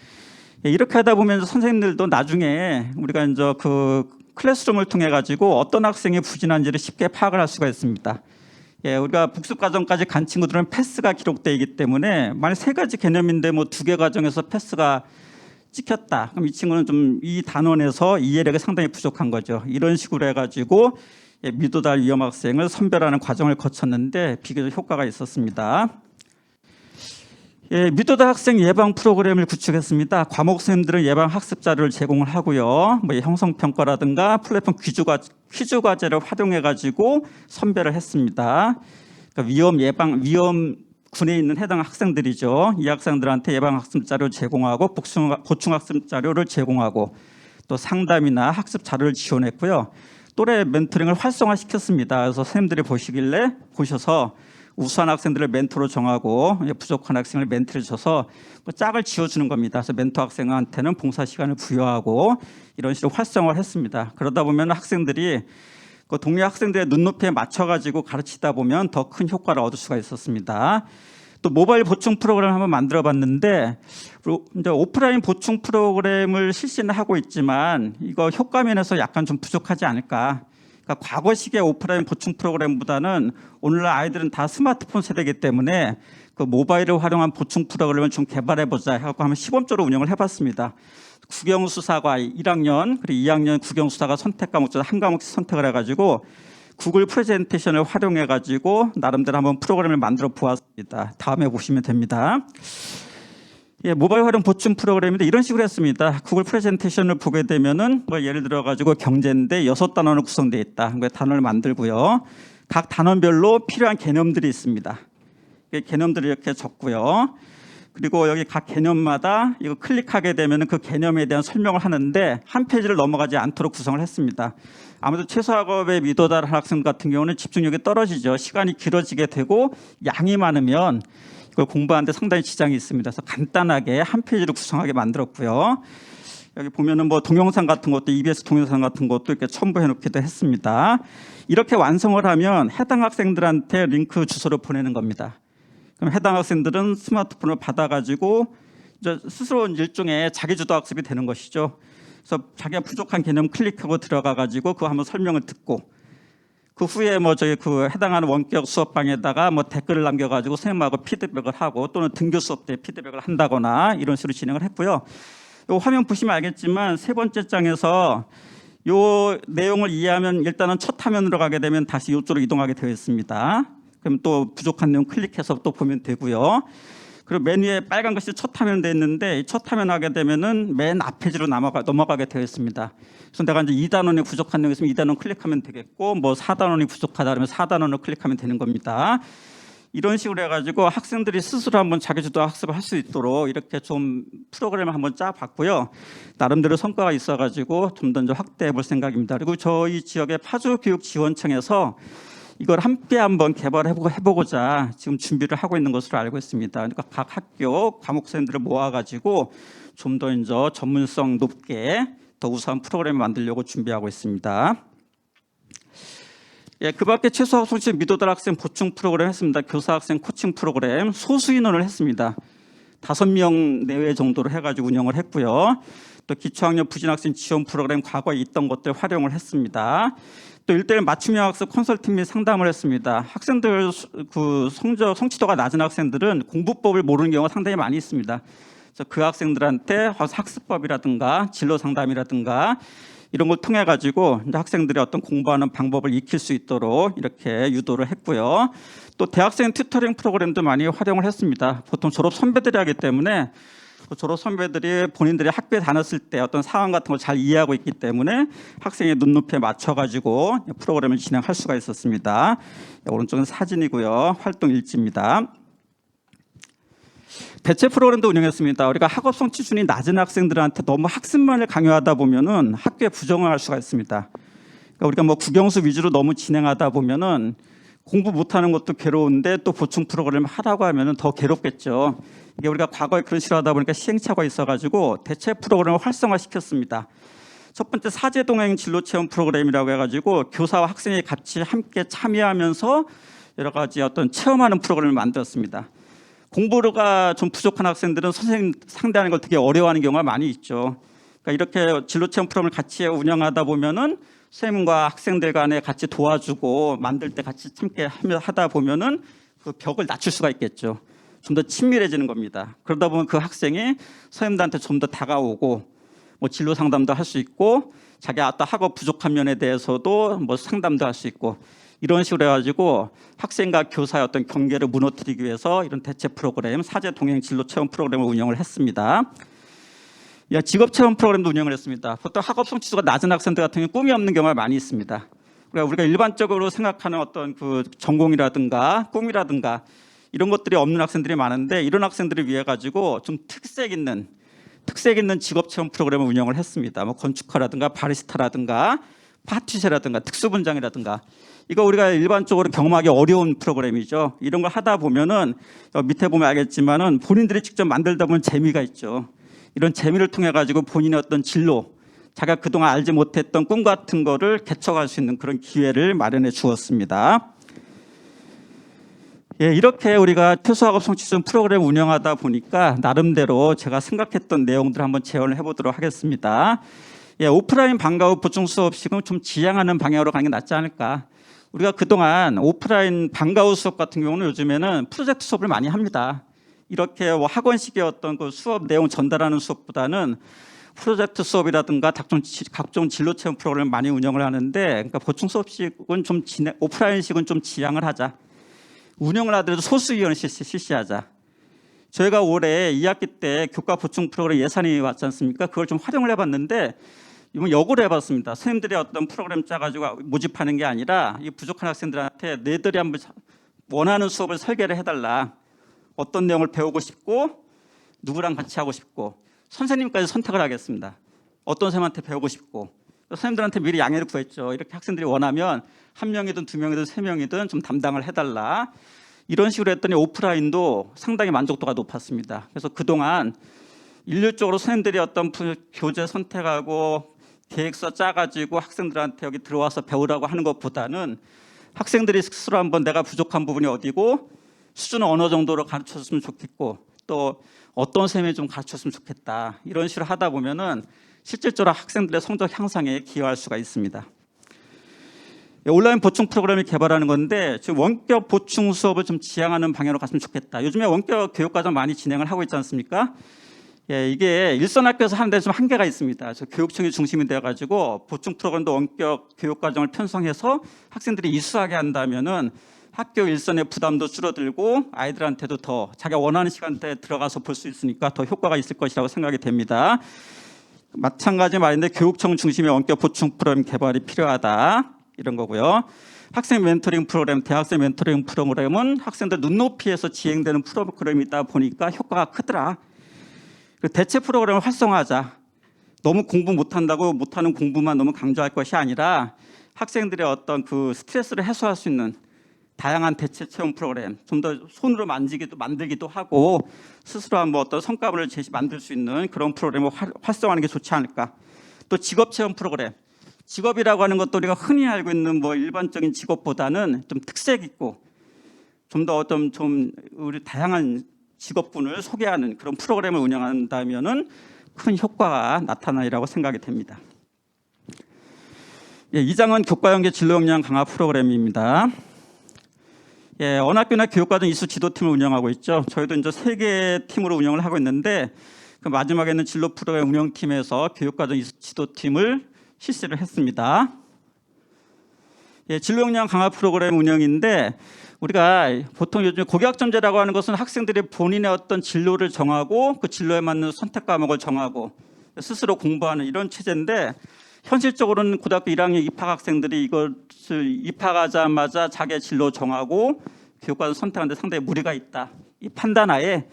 이렇게 하다 보면 선생님들도 나중에 우리가 이제 그 클래스룸을 통해 가지고 어떤 학생이 부진한지를 쉽게 파악을 할 수가 있습니다. 우리가 복습 과정까지 간 친구들은 패스가 기록되어 있기 때문에 만약 3가지 개념인데 뭐 2개 과정에서 패스가 찍혔다. 그럼 이 친구는 좀 이 단원에서 이해력이 상당히 부족한 거죠. 이런 식으로 해가지고 미도달 위험 학생을 선별하는 과정을 거쳤는데 비교적 효과가 있었습니다. 미도달 학생 예방 프로그램을 구축했습니다. 과목 선생님들은 예방 학습 자료를 제공을 하고요. 뭐 형성 평가라든가 플랫폼 퀴즈 과제를 활용해 가지고 선별을 했습니다. 그러니까 위험 군에 있는 해당 학생들이죠. 이 학생들한테 예방 학습 자료를 제공하고 보충 학습 자료를 제공하고 또 상담이나 학습 자료를 지원했고요. 또래 멘토링을 활성화시켰습니다. 그래서 선생님들이 보셔서 우수한 학생들을 멘토로 정하고 부족한 학생을 멘토를 줘서 짝을 지어주는 겁니다. 그래서 멘토 학생한테는 봉사 시간을 부여하고 이런 식으로 활성화를 했습니다. 그러다 보면 학생들이 그 동료 학생들의 눈높이에 맞춰가지고 가르치다 보면 더 큰 효과를 얻을 수가 있었습니다. 또 모바일 보충 프로그램을 한번 만들어봤는데 이제 오프라인 보충 프로그램을 실시는 하고 있지만 이거 효과 면에서 약간 좀 부족하지 않을까. 그러니까 과거식의 오프라인 보충 프로그램보다는 오늘날 아이들은 다 스마트폰 세대이기 때문에 그 모바일을 활용한 보충 프로그램을 좀 개발해보자 해갖고 한번 시범적으로 운영을 해봤습니다. 국영수사과 1학년 그리고 2학년 국영수사가 선택 과목 중 한 과목씩 선택을 해가지고 구글 프레젠테이션을 활용해가지고 나름대로 한번 프로그램을 만들어 보았습니다. 다음에 보시면 됩니다. 모바일 활용 보충 프로그램인데 이런 식으로 했습니다. 구글 프레젠테이션을 보게 되면은 뭐 예를 들어 가지고 경제인데 6단원으로 구성되어 있다. 단원을 만들고요. 각 단원별로 필요한 개념들이 있습니다. 개념들을 이렇게 적고요. 그리고 여기 각 개념마다 이거 클릭하게 되면 그 개념에 대한 설명을 하는데 한 페이지를 넘어가지 않도록 구성을 했습니다. 아무래도 최소학업의 미도달한 학생 같은 경우는 집중력이 떨어지죠. 시간이 길어지게 되고 양이 많으면 이걸 공부하는데 상당히 지장이 있습니다. 그래서 간단하게 한 페이지를 구성하게 만들었고요. 여기 보면은 뭐 동영상 같은 것도 EBS 동영상 같은 것도 이렇게 첨부해 놓기도 했습니다. 이렇게 완성을 하면 해당 학생들한테 링크 주소를 보내는 겁니다. 그럼 해당 학생들은 스마트폰을 받아가지고 이제 스스로 일종의 자기주도 학습이 되는 것이죠. 그래서 자기가 부족한 개념 클릭하고 들어가가지고 그거 한번 설명을 듣고 그 후에 뭐 저희 그 해당하는 원격 수업방에다가 뭐 댓글을 남겨가지고 선생님하고 피드백을 하고 또는 등교 수업 때 피드백을 한다거나 이런 식으로 진행을 했고요. 요 화면 보시면 알겠지만 3번째 장에서 요 내용을 이해하면 일단은 첫 화면으로 가게 되면 다시 이쪽으로 이동하게 되어 있습니다. 그럼 또 부족한 내용 클릭해서 또 보면 되고요. 그리고 맨 위에 빨간 것이 첫 화면 돼 있는데 첫 화면 하게 되면은 맨 앞 페이지로 넘어가게 되어 있습니다. 그래서 내가 이제 2단원이 부족한 내용이 있으면 2단원 클릭하면 되겠고 뭐 4단원이 부족하다 그러면 4단원을 클릭하면 되는 겁니다. 이런 식으로 해가지고 학생들이 스스로 한번 자기주도 학습을 할 수 있도록 이렇게 좀 프로그램을 한번 짜봤고요. 나름대로 성과가 있어가지고 좀 더 확대해 볼 생각입니다. 그리고 저희 지역의 파주교육지원청에서 이걸 함께 한번 개발해보고자 지금 준비를 하고 있는 것으로 알고 있습니다. 그러니까 각 학교 과목생들을 모아가지고 좀 더 이제 전문성 높게 더 우수한 프로그램을 만들려고 준비하고 있습니다. 그 밖에 최소학 성취 미도달 학생 보충 프로그램 했습니다. 교사 학생 코칭 프로그램 소수 인원을 했습니다. 5명 내외 정도로 해가지고 운영을 했고요. 또 기초학년 부진학생 지원 프로그램 과거에 있던 것들 활용을 했습니다. 또 1:1 맞춤형 학습 컨설팅 및 상담을 했습니다. 학생들 그 성취도가 낮은 학생들은 공부법을 모르는 경우가 상당히 많이 있습니다. 그래서 그 학생들한테 학습법이라든가 진로 상담이라든가 이런 걸 통해 가지고 학생들이 어떤 공부하는 방법을 익힐 수 있도록 이렇게 유도를 했고요. 또 대학생 튜터링 프로그램도 많이 활용을 했습니다. 보통 졸업 선배들이 하기 때문에 졸업 선배들이 본인들이 학교에 다녔을 때 어떤 상황 같은 걸 잘 이해하고 있기 때문에 학생의 눈높이에 맞춰가지고 프로그램을 진행할 수가 있었습니다. 오른쪽은 사진이고요. 활동 일지입니다. 대체 프로그램도 운영했습니다. 우리가 학업 성취 수준이 낮은 학생들한테 너무 학습만을 강요하다 보면은 학교에 부정할 수가 있습니다. 그러니까 우리가 뭐 국영수 위주로 너무 진행하다 보면은 공부 못하는 것도 괴로운데 또 보충 프로그램을 하라고 하면은 더 괴롭겠죠. 이게 우리가 과거에 그런 식으로 하다 보니까 시행착오가 있어가지고 대체 프로그램을 활성화시켰습니다. 첫 번째 사제 동행 진로 체험 프로그램이라고 해가지고 교사와 학생이 같이 함께 참여하면서 여러 가지 어떤 체험하는 프로그램을 만들었습니다. 공부가 좀 부족한 학생들은 선생님 상대하는 걸 되게 어려워하는 경우가 많이 있죠. 그러니까 이렇게 진로 체험 프로그램을 같이 운영하다 보면은 선생님과 학생들 간에 같이 도와주고 만들 때 같이 함께 하다 보면은 그 벽을 낮출 수가 있겠죠. 좀 더 친밀해지는 겁니다. 그러다 보면 그 학생이 선생님들한테 좀 더 다가오고 뭐 진로 상담도 할 수 있고 자기 어떤 학업 부족한 면에 대해서도 뭐 상담도 할 수 있고 이런 식으로 해가지고 학생과 교사의 어떤 경계를 무너뜨리기 위해서 이런 대체 프로그램, 사제 동행 진로 체험 프로그램을 운영을 했습니다. 직업 체험 프로그램도 운영을 했습니다. 보통 학업 성취도가 낮은 학생들 같은 경우 꿈이 없는 경우가 많이 있습니다. 그러니까 우리가 일반적으로 생각하는 어떤 그 전공이라든가 꿈이라든가 이런 것들이 없는 학생들이 많은데 이런 학생들을 위해 가지고 좀 특색 있는 직업 체험 프로그램을 운영을 했습니다. 뭐 건축가라든가 바리스타라든가 파티셰라든가 특수분장이라든가 이거 우리가 일반적으로 경험하기 어려운 프로그램이죠. 이런 걸 하다 보면은 밑에 보면 알겠지만은 본인들이 직접 만들다 보면 재미가 있죠. 이런 재미를 통해 가지고 본인의 어떤 진로, 자기가 그동안 알지 못했던 꿈 같은 거를 개척할 수 있는 그런 기회를 마련해 주었습니다. 이렇게 우리가 퇴소학업 성취점 프로그램 운영하다 보니까 나름대로 제가 생각했던 내용들을 한번 재현을 해보도록 하겠습니다. 오프라인 방과 후 보충 수업식은 좀 지양하는 방향으로 가는 게 낫지 않을까. 우리가 그동안 오프라인 방과 후 수업 같은 경우는 요즘에는 프로젝트 수업을 많이 합니다. 이렇게 뭐 학원식의 어떤 그 수업 내용 전달하는 수업보다는 프로젝트 수업이라든가 각종 진로 체험 프로그램을 많이 운영을 하는데, 그러니까 보충 수업식은 좀 오프라인식은 좀 지양을 하자. 운영을 하더라도 소수 위원을 실시하자. 저희가 올해 2학기 때 교과 보충 프로그램 예산이 왔지 않습니까? 그걸 좀 활용을 해봤는데 이번 역으로 해봤습니다. 선생님들이 어떤 프로그램 짜가지고 모집하는 게 아니라 이 부족한 학생들한테 너희들이 한번 원하는 수업을 설계를 해달라. 어떤 내용을 배우고 싶고 누구랑 같이 하고 싶고 선생님까지 선택을 하겠습니다. 어떤 선생님한테 배우고 싶고 선생님들한테 미리 양해를 구했죠. 이렇게 학생들이 원하면 한 명이든 두 명이든 세 명이든 좀 담당을 해달라. 이런 식으로 했더니 오프라인도 상당히 만족도가 높았습니다. 그래서 그동안 일률적으로 선생님들이 어떤 교재 선택하고 계획서 짜가지고 학생들한테 여기 들어와서 배우라고 하는 것보다는 학생들이 스스로 한번 내가 부족한 부분이 어디고 수준은 어느 정도로 가르쳐줬으면 좋겠고 또 어떤 선생님이 좀 가르쳤으면 좋겠다. 이런 식으로 하다 보면은 실질적으로 학생들의 성적 향상에 기여할 수가 있습니다. 온라인 보충 프로그램을 개발하는 건데 지금 원격 보충 수업을 좀 지향하는 방향으로 갔으면 좋겠다. 요즘에 원격 교육과정 많이 진행을 하고 있지 않습니까? 이게 일선 학교에서 하는데 좀 한계가 있습니다. 교육청이 중심이 되어가지고 보충 프로그램도 원격 교육과정을 편성해서 학생들이 이수하게 한다면은 학교 일선의 부담도 줄어들고 아이들한테도 더 자기가 원하는 시간대에 들어가서 볼 수 있으니까 더 효과가 있을 것이라고 생각이 됩니다. 마찬가지 말인데 교육청 중심의 원격 보충 프로그램 개발이 필요하다. 이런 거고요. 학생 멘토링 프로그램, 대학생 멘토링 프로그램은 학생들 눈높이에서 진행되는 프로그램이다 보니까 효과가 크더라. 대체 프로그램을 활성화하자. 너무 공부 못한다고 못하는 공부만 너무 강조할 것이 아니라 학생들의 어떤 그 스트레스를 해소할 수 있는 다양한 대체 체험 프로그램, 좀 더 손으로 만들기도 하고 스스로 한번 어떤 성과물을 만들 수 있는 그런 프로그램을 활성화하는 게 좋지 않을까. 또 직업 체험 프로그램. 직업이라고 하는 것도 우리가 흔히 알고 있는 뭐 일반적인 직업보다는 좀 특색 있고 좀 더 좀 우리 다양한 직업군을 소개하는 그런 프로그램을 운영한다면은 큰 효과가 나타나리라고 생각이 됩니다. 이 장은 교과 연계 진로 역량 강화 프로그램입니다. 어느 학교나 교육과정 이수 지도팀을 운영하고 있죠. 저희도 이제 3개 팀으로 운영을 하고 있는데 그 마지막에는 진로 프로그램 운영팀에서 교육과정 이수 지도팀을 실시를 했습니다. 진로 역량 강화 프로그램 운영인데 우리가 보통 요즘 고교학점제라고 하는 것은 학생들이 본인의 어떤 진로를 정하고 그 진로에 맞는 선택 과목을 정하고 스스로 공부하는 이런 체제인데 현실적으로는 고등학교 1학년 입학 학생들이 이것을 입학하자마자 자기의 진로 정하고 교육과정 선택하는데 상당히 무리가 있다. 이 판단하에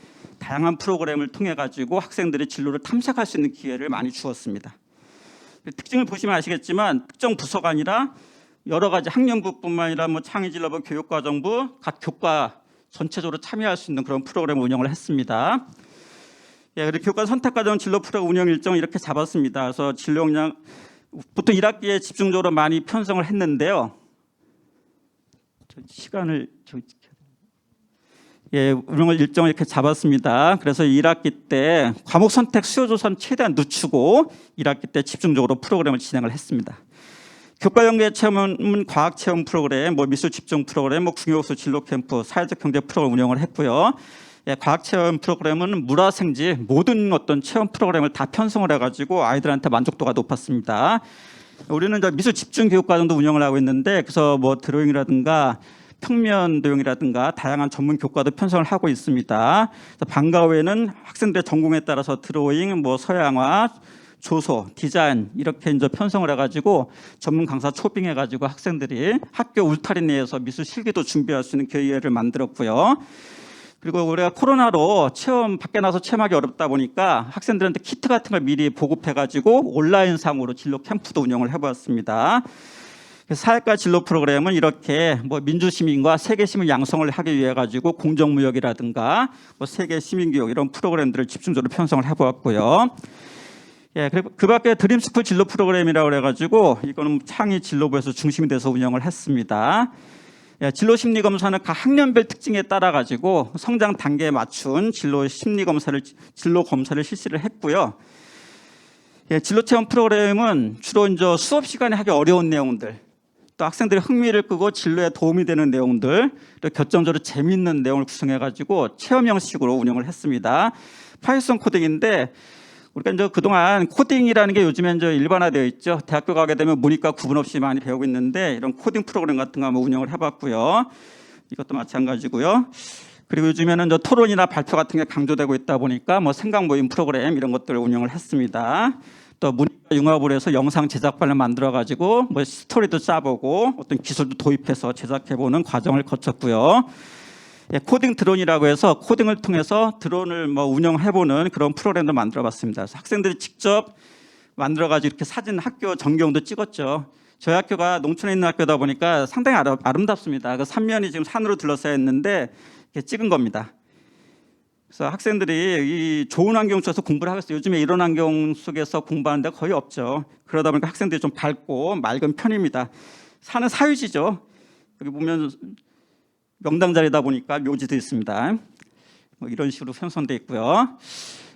다양한 프로그램을 통해 가지고 학생들의 진로를 탐색할 수 있는 기회를 많이 주었습니다. 특징을 보시면 아시겠지만 특정 부서가 아니라 여러 가지 학년부뿐만 아니라 뭐 창의진로부, 교육과정부 각 교과 전체적으로 참여할 수 있는 그런 프로그램 운영을 했습니다. 예, 그리고 교과 선택과정 진로 프로그램 운영 일정을 이렇게 잡았습니다. 그래서 진로 역량 보통 1학기에 집중적으로 많이 편성을 했는데요. 시간을 운영을 일정을 이렇게 잡았습니다. 그래서 1학기 때 과목 선택 수요 조사는 최대한 늦추고 1학기 때 집중적으로 프로그램을 진행을 했습니다. 교과 연계 체험은 과학 체험 프로그램, 뭐 미술 집중 프로그램, 뭐 국영수 진로 캠프, 사회적 경제 프로그램 운영을 했고요. 예, 과학 체험 프로그램은 물화생지 모든 어떤 체험 프로그램을 다 편성을 해가지고 아이들한테 만족도가 높았습니다. 우리는 이제 미술 집중 교육 과정도 운영을 하고 있는데 그래서 뭐 드로잉이라든가 평면 도형이라든가 다양한 전문 교과도 편성을 하고 있습니다. 그래서 방과 후에는 학생들의 전공에 따라서 드로잉, 뭐 서양화, 조소, 디자인 이렇게 이제 편성을 해가지고 전문 강사 초빙해가지고 학생들이 학교 울타리 내에서 미술 실기도 준비할 수 있는 기회를 만들었고요. 그리고 우리가 코로나로 체험 밖에 나서 체험하기 어렵다 보니까 학생들한테 키트 같은 걸 미리 보급해가지고 온라인상으로 진로 캠프도 운영을 해보았습니다. 사회과 진로 프로그램은 이렇게 뭐 민주시민과 세계시민 양성을 하기 위해 가지고 공정무역이라든가 뭐 세계 시민교육 이런 프로그램들을 집중적으로 편성을 해보았고요. 예, 그리고 그 밖에 드림스쿨 진로 프로그램이라고 그래가지고 이거는 창의 진로부에서 중심이 돼서 운영을 했습니다. 예, 진로 심리 검사는 각 학년별 특징에 따라 가지고 성장 단계에 맞춘 진로 검사를 실시를 했고요. 예, 진로 체험 프로그램은 주로 이제 수업 시간에 하기 어려운 내용들, 또 학생들의 흥미를 끄고 진로에 도움이 되는 내용들, 또 결정적으로 재미있는 내용을 구성해 가지고 체험 형식으로 운영을 했습니다. 파이썬 코딩인데 우리가 이제 그동안 코딩이라는 게 요즘에 이제 일반화되어 있죠. 대학교 가게 되면 문이과 구분 없이 많이 배우고 있는데 이런 코딩 프로그램 같은 거 한번 운영을 해봤고요. 이것도 마찬가지고요. 그리고 요즘에는 이제 토론이나 발표 같은 게 강조되고 있다 보니까 뭐 생각 모임 프로그램 이런 것들을 운영을 했습니다. 또 문이과 융합을 해서 영상 제작판을 만들어 가지고 뭐 스토리도 짜보고 어떤 기술도 도입해서 제작해보는 과정을 거쳤고요. 예, 코딩 드론이라고 해서 코딩을 통해서 드론을 뭐 운영해보는 그런 프로그램도 만들어봤습니다. 그래서 학생들이 직접 만들어가지고 이렇게 사진 학교 전경도 찍었죠. 저희 학교가 농촌에 있는 학교다 보니까 상당히 아름답습니다. 그 삼면이 지금 산으로 둘러싸여 있는데 이렇게 찍은 겁니다. 그래서 학생들이 이 좋은 환경 속에서 공부를 하겠어요. 요즘에 이런 환경 속에서 공부하는 데가 거의 없죠. 그러다 보니까 학생들이 좀 밝고 맑은 편입니다. 산은 사유지죠. 여기 보면 명당 자리다 보니까 묘지도 있습니다. 뭐 이런 식으로 편성돼 있고요.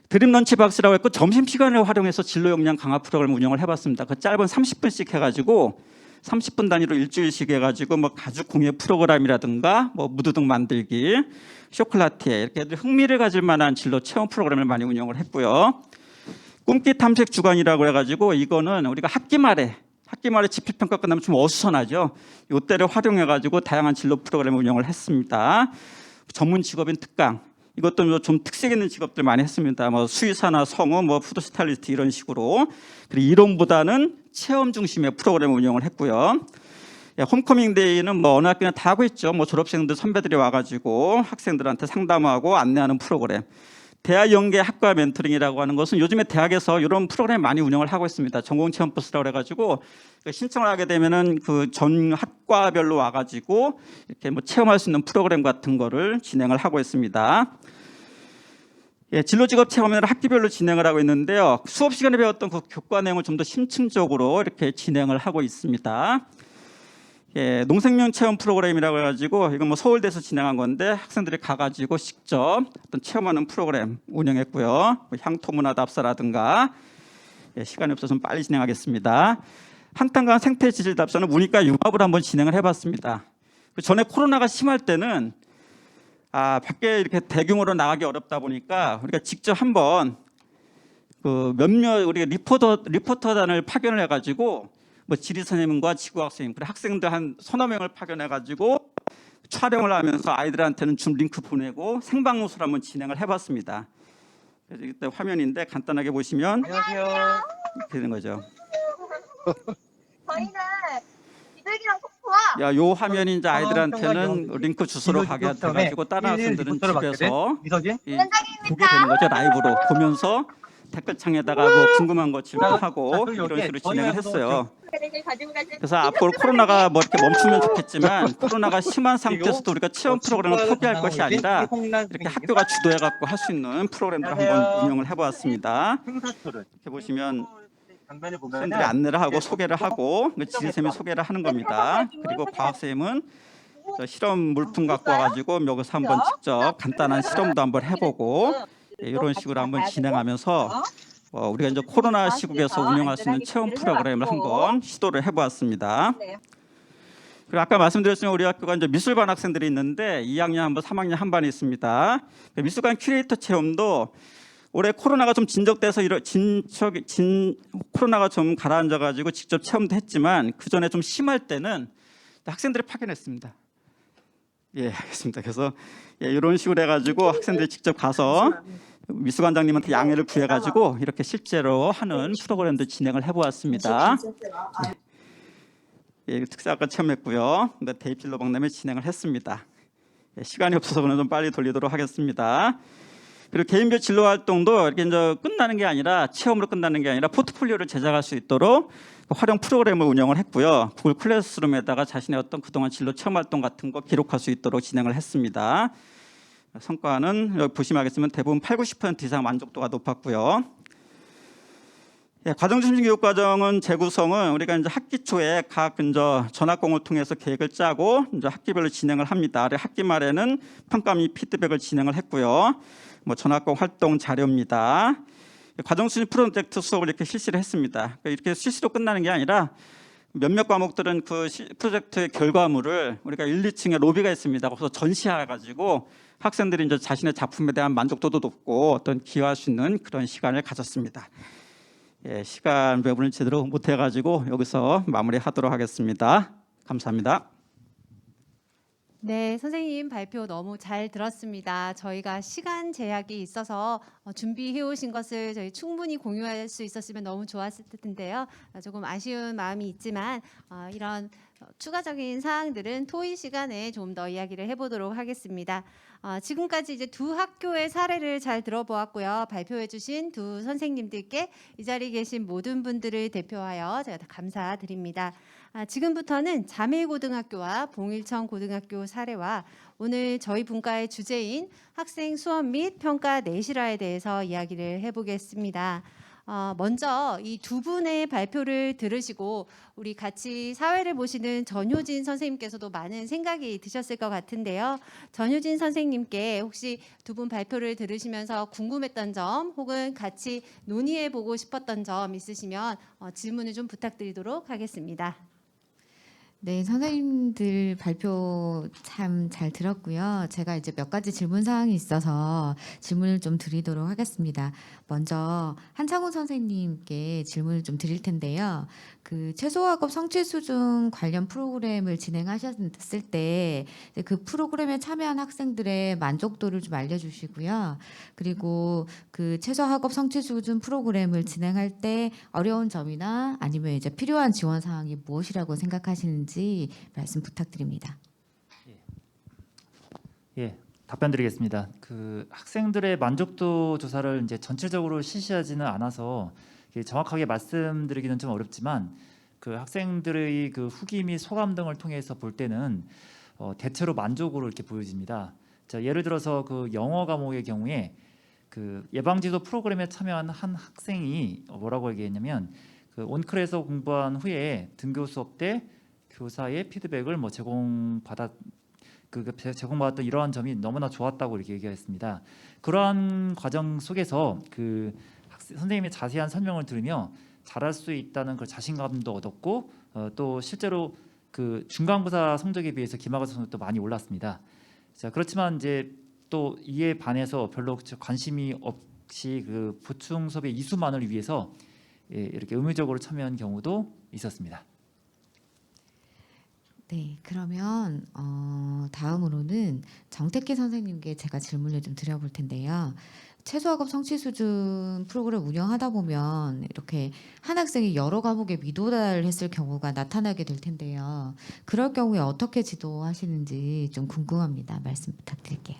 드림 런치 박스라고 했고 점심시간을 활용해서 진로 역량 강화 프로그램 운영을 해봤습니다. 그 짧은 30분씩 해가지고 30분 단위로 일주일씩 해가지고 뭐 가죽 공예 프로그램이라든가 뭐 무드등 만들기, 쇼콜라티에 이렇게 흥미를 가질 만한 진로 체험 프로그램을 많이 운영을 했고요. 꿈기 탐색 주간이라고 해가지고 이거는 우리가 학기 말에 지필평가 끝나면 좀 어수선하죠. 이때를 활용해가지고 다양한 진로 프로그램을 운영을 했습니다. 전문 직업인 특강, 이것도 좀 특색 있는 직업들 많이 했습니다. 뭐 수의사나 성우, 뭐 푸드 스타일리스트 이런 식으로. 그리고 이론보다는 체험 중심의 프로그램을 운영을 했고요. 예, 홈커밍 데이는 뭐 어느 학교나 다 하고 있죠. 뭐 졸업생들 선배들이 와가지고 학생들한테 상담하고 안내하는 프로그램. 대학 연계 학과 멘토링이라고 하는 것은 요즘에 대학에서 이런 프로그램 많이 운영을 하고 있습니다. 전공 체험 버스라고 해가지고 신청을 하게 되면은 그 전 학과별로 와가지고 이렇게 뭐 체험할 수 있는 프로그램 같은 거를 진행을 하고 있습니다. 예, 진로 직업 체험을 학기별로 진행을 하고 있는데요. 수업 시간에 배웠던 그 교과 내용을 좀 더 심층적으로 이렇게 진행을 하고 있습니다. 예, 농생명 체험 프로그램이라고 해가지고 이건 뭐 서울대에서 진행한 건데 학생들이 가가지고 직접 어떤 체험하는 프로그램 운영했고요. 뭐 향토문화답사라든가 예, 시간이 없어서 좀 빨리 진행하겠습니다. 한탄강 생태지질답사는 문이과 융합을 한번 진행을 해봤습니다. 그 전에 코로나가 심할 때는 밖에 이렇게 대규모로 나가기 어렵다 보니까 우리가 직접 한번 그 몇몇 우리가 리포터단을 파견을 해가지고 뭐 지리 선생님과 지구학 선생님, 그리고 학생들 한 서너 명을 파견해가지고 촬영을 하면서 아이들한테는 줌 링크 보내고 생방송을 한번 진행을 해봤습니다. 그래서 이때 화면인데 간단하게 보시면 안녕하세요. 이렇게 되는 거죠. 저희는 비둘기랑 코코 야, 요 화면이 이제 아이들한테는 링크 주소로 가게 돼가지고 다른 학생들은 집에서 미서진 이 보게 되는 거죠. 라이브로 보면서 댓글창에다가 뭐 궁금한 거 질문하고 이런 식으로 진행을 했어요. 그래서 앞으로 코로나가 뭐 이렇게 멈추면 좋겠지만 코로나가 심한 상태에서도 우리가 체험 프로그램을 포기할 것이 아니라 이렇게 학교가 주도해갖고 할 수 있는 프로그램들 한번 운영을 해보았습니다. 행사철을 이렇게 보시면 장면을 선생님들이 보면 안내를 하고 소개를 하고 지리쌤이 소개를 하는 겁니다. 그리고 과학쌤은 저 실험 물품 갖고 와가지고 여기서 한번 직접 간단한 실험도 한번 해보고 이런 식으로 한번 진행하면서 우리가 이제 코로나 시국에서 운영할 수 있는 체험 프로그램을 한번 시도를 해보았습니다. 그리고 아까 말씀드렸지만 우리 학교가 이제 미술반 학생들이 있는데 2학년 한 반, 3학년 한 반이 있습니다. 미술관 큐레이터 체험도 올해 코로나가 좀 진정돼서 코로나가 좀 가라앉아가지고 직접 체험도 했지만 그 전에 좀 심할 때는 학생들이 파견했습니다. 예, 알겠습니다. 그래서 이런 식으로 해가지고 학생들이 직접 가서 미술관장님한테 양해를 구해가지고 이렇게 실제로 하는 프로그램도 진행을 해보았습니다. 예, 특사학과 체험했고요. 대입진로 박람회 진행을 했습니다. 예, 시간이 없어서 그는 좀 빨리 돌리도록 하겠습니다. 그리고 개인별 진로 활동도 이렇게 이제 끝나는 게 아니라 체험으로 끝나는 게 아니라 포트폴리오를 제작할 수 있도록 활용 프로그램을 운영을 했고요. 구글 클래스룸에다가 자신의 어떤 그동안 진로 체험 활동 같은 거 기록할 수 있도록 진행을 했습니다. 성과는 여기 보시면 알겠지만 대부분 80~90% 이상 만족도가 높았고요. 예, 과정중심 교육 과정은 재구성은 우리가 이제 학기 초에 각 이제 전학공을 통해서 계획을 짜고 이제 학기별로 진행을 합니다. 학기 말에는 평가 및 피드백을 진행을 했고요. 뭐 전학공 활동 자료입니다. 과정중심 프로젝트 수업을 이렇게 실시를 했습니다. 그러니까 이렇게 실시로 끝나는 게 아니라 몇몇 과목들은 그 프로젝트의 결과물을 우리가 1, 2층에 로비가 있습니다. 거기서 전시해가지고 학생들이 이제 자신의 작품에 대한 만족도도 높고 어떤 기여할 수 있는 그런 시간을 가졌습니다. 예, 시간 배분을 제대로 못해가지고 여기서 마무리하도록 하겠습니다. 감사합니다. 네, 선생님 발표 너무 잘 들었습니다. 저희가 시간 제약이 있어서 준비해 오신 것을 저희 충분히 공유할 수 있었으면 너무 좋았을 텐데요. 조금 아쉬운 마음이 있지만 이런 추가적인 사항들은 토의 시간에 좀 더 이야기를 해보도록 하겠습니다. 지금까지 이제 두 학교의 사례를 잘 들어보았고요. 발표해주신 두 선생님들께 이 자리에 계신 모든 분들을 대표하여 제가 다 감사드립니다. 지금부터는 자매고등학교와 봉일청 고등학교 사례와 오늘 저희 분과의 주제인 학생 수업 및 평가 내실화에 대해서 이야기를 해보겠습니다. 먼저 이 두 분의 발표를 들으시고 우리 같이 사회를 보시는 전효진 선생님께서도 많은 생각이 드셨을 것 같은데요. 전효진 선생님께 혹시 두 분 발표를 들으시면서 궁금했던 점 혹은 같이 논의해 보고 싶었던 점 있으시면 질문을 좀 부탁드리도록 하겠습니다. 네, 선생님들 발표 참 잘 들었고요. 제가 이제 몇 가지 질문 사항이 있어서 질문을 좀 드리도록 하겠습니다. 먼저 한창훈 선생님께 질문을 좀 드릴 텐데요. 그 최소학업 성취 수준 관련 프로그램을 진행하셨을 때 그 프로그램에 참여한 학생들의 만족도를 좀 알려주시고요. 그리고 그 최소학업 성취 수준 프로그램을 진행할 때 어려운 점이나 아니면 이제 필요한 지원 사항이 무엇이라고 생각하시는지 말씀 부탁드립니다. 예, 답변드리겠습니다. 그 학생들의 만족도 조사를 이제 전체적으로 실시하지는 않아서 정확하게 말씀드리기는 좀 어렵지만 그 학생들의 그 후기 및 소감 등을 통해서 볼 때는 대체로 만족으로 이렇게 보여집니다. 자, 예를 들어서 그 영어 과목의 경우에 그 예방지도 프로그램에 참여한 한 학생이 뭐라고 얘기했냐면 그 온클에서 공부한 후에 등교 수업 때 교사의 피드백을 뭐 제공받았던 이러한 점이 너무나 좋았다고 이렇게 얘기했습니다. 그러한 과정 속에서 그 선생님의 자세한 설명을 들으며 잘할 수 있다는 그 자신감도 얻었고 또 실제로 그 중간고사 성적에 비해서 기말고사 성적도 많이 올랐습니다. 자, 그렇지만 이제 또 이에 반해서 별로 관심이 없이 그 보충 수업의 이수만을 위해서 이렇게 의무적으로 참여한 경우도 있었습니다. 네, 그러면 다음으로는 정택기 선생님께 제가 질문을 좀 드려볼 텐데요. 최소학업 성취 수준 프로그램 운영하다 보면 이렇게 한 학생이 여러 과목에 미도달했을 경우가 나타나게 될 텐데요. 그럴 경우에 어떻게 지도하시는지 좀 궁금합니다. 말씀 부탁드릴게요.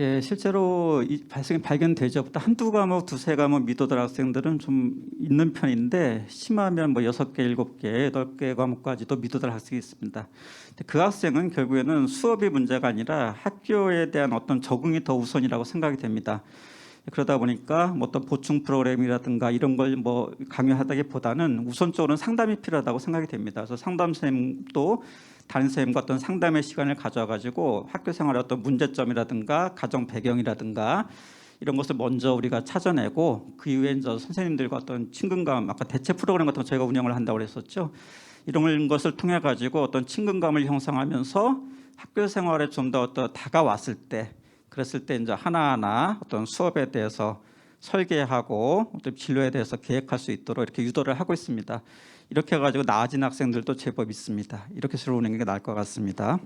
예, 실제로 이 발견되죠. 한두 과목, 두세 과목 미도달 학생들은 좀 있는 편인데 심하면 뭐 6개, 7개, 8개 과목까지도 미도달 학생이 있습니다. 근데 그 학생은 결국에는 수업이 문제가 아니라 학교에 대한 어떤 적응이 더 우선이라고 생각이 됩니다. 그러다 보니까 뭐 어떤 보충 프로그램이라든가 이런 걸 뭐 강요하다기보다는 우선적으로는 상담이 필요하다고 생각이 됩니다. 그래서 상담 선생님도 다른 선생님과 어떤 상담의 시간을 가져가지고 학교 생활의 어떤 문제점이라든가 가정 배경이라든가 이런 것을 먼저 우리가 찾아내고 그 이후에 이제 선생님들과 어떤 친근감, 아까 대체 프로그램 같은 거 저희가 운영을 한다고 그랬었죠. 이런 것을 통해 가지고 어떤 친근감을 형성하면서 학교 생활에 좀 더 어떤 다가왔을 때, 그랬을 때 이제 하나하나 어떤 수업에 대해서 설계하고 어떤 진로에 대해서 계획할 수 있도록 이렇게 유도를 하고 있습니다. 이렇게 해가지고 나아진 학생들도 제법 있습니다. 이렇게 수로 운영하는 게 나을 것 같습니다.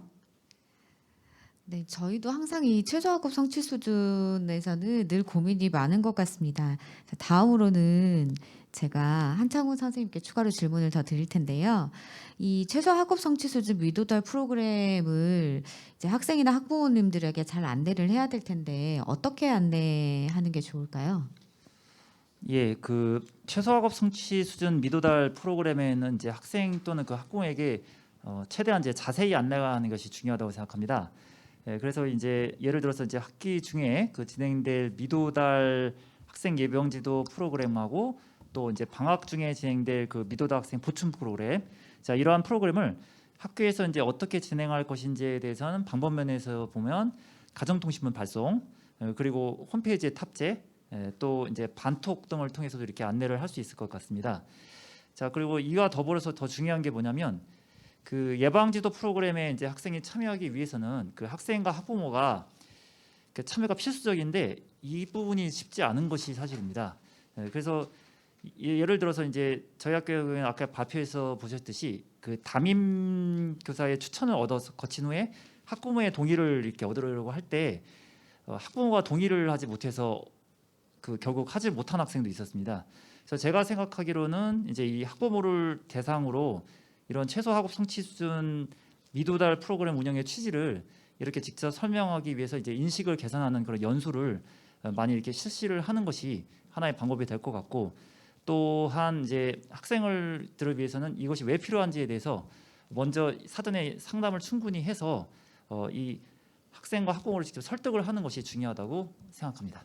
네, 저희도 항상 이 최저학업 성취 수준에서는 늘 고민이 많은 것 같습니다. 자, 다음으로는 제가 한창훈 선생님께 추가로 질문을 더 드릴 텐데요. 이 최저학업 성취 수준 미도달 프로그램을 이제 학생이나 학부모님들에게 잘 안내를 해야 될 텐데 어떻게 안내하는 게 좋을까요? 예, 그 최소학업 성취 수준 미도달 프로그램에는 이제 학생 또는 그 학부모에게 최대한 이제 자세히 안내하는 것이 중요하다고 생각합니다. 예, 그래서 이제 예를 들어서 이제 학기 중에 그 진행될 미도달 학생 예병지도 프로그램하고 또 이제 방학 중에 진행될 그 미도달 학생 보충 프로그램, 자 이러한 프로그램을 학교에서 이제 어떻게 진행할 것인지에 대해서는 방법면에서 보면 가정통신문 발송, 그리고 홈페이지에 탑재, 또 이제 반톡 등을 통해서도 이렇게 안내를 할 수 있을 것 같습니다. 자 그리고 이와 더불어서 더 중요한 게 뭐냐면 그 예방지도 프로그램에 이제 학생이 참여하기 위해서는 그 학생과 학부모가 그 참여가 필수적인데 이 부분이 쉽지 않은 것이 사실입니다. 그래서 예를 들어서 이제 저희 학교의 경우에는 아까 발표에서 보셨듯이 그 담임 교사의 추천을 얻어서 거친 후에 학부모의 동의를 이렇게 얻으려고 할 때 학부모가 동의를 하지 못해서 그 결국 하지 못한 학생도 있었습니다. 그래서 제가 생각하기로는 이제 이 학부모를 대상으로 이런 최소 학업 성취 수준 미도달 프로그램 운영의 취지를 이렇게 직접 설명하기 위해서 이제 인식을 개선하는 그런 연수를 많이 이렇게 실시를 하는 것이 하나의 방법이 될 것 같고, 또한 이제 학생들을 위해서는 이것이 왜 필요한지에 대해서 먼저 사전에 상담을 충분히 해서 이 학생과 학부모를 직접 설득을 하는 것이 중요하다고 생각합니다.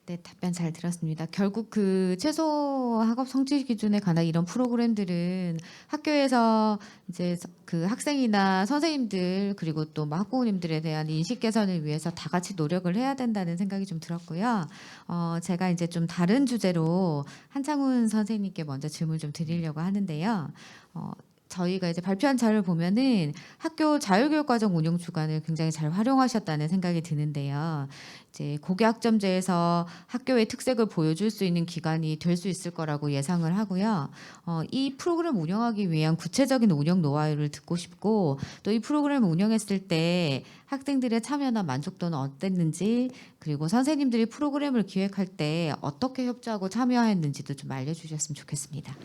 네, 답변 잘 들었습니다. 결국 그 최소 학업 성취 기준에 관한 이런 프로그램들은 학교에서 이제 그 학생이나 선생님들 그리고 또 뭐 학부모님들에 대한 인식 개선을 위해서 다 같이 노력을 해야 된다는 생각이 좀 들었고요. 제가 이제 좀 다른 주제로 한창훈 선생님께 먼저 질문 좀 드리려고 하는데요. 저희가 이제 발표한 자료를 보면은 학교 자율교육과정 운영 주간을 굉장히 잘 활용하셨다는 생각이 드는데요. 이제 고교학점제에서 학교의 특색을 보여줄 수 있는 기관이 될 수 있을 거라고 예상을 하고요. 이 프로그램 운영하기 위한 구체적인 운영 노하우를 듣고 싶고, 또 이 프로그램을 운영했을 때 학생들의 참여나 만족도는 어땠는지, 그리고 선생님들이 프로그램을 기획할 때 어떻게 협조하고 참여했는지도 좀 알려주셨으면 좋겠습니다.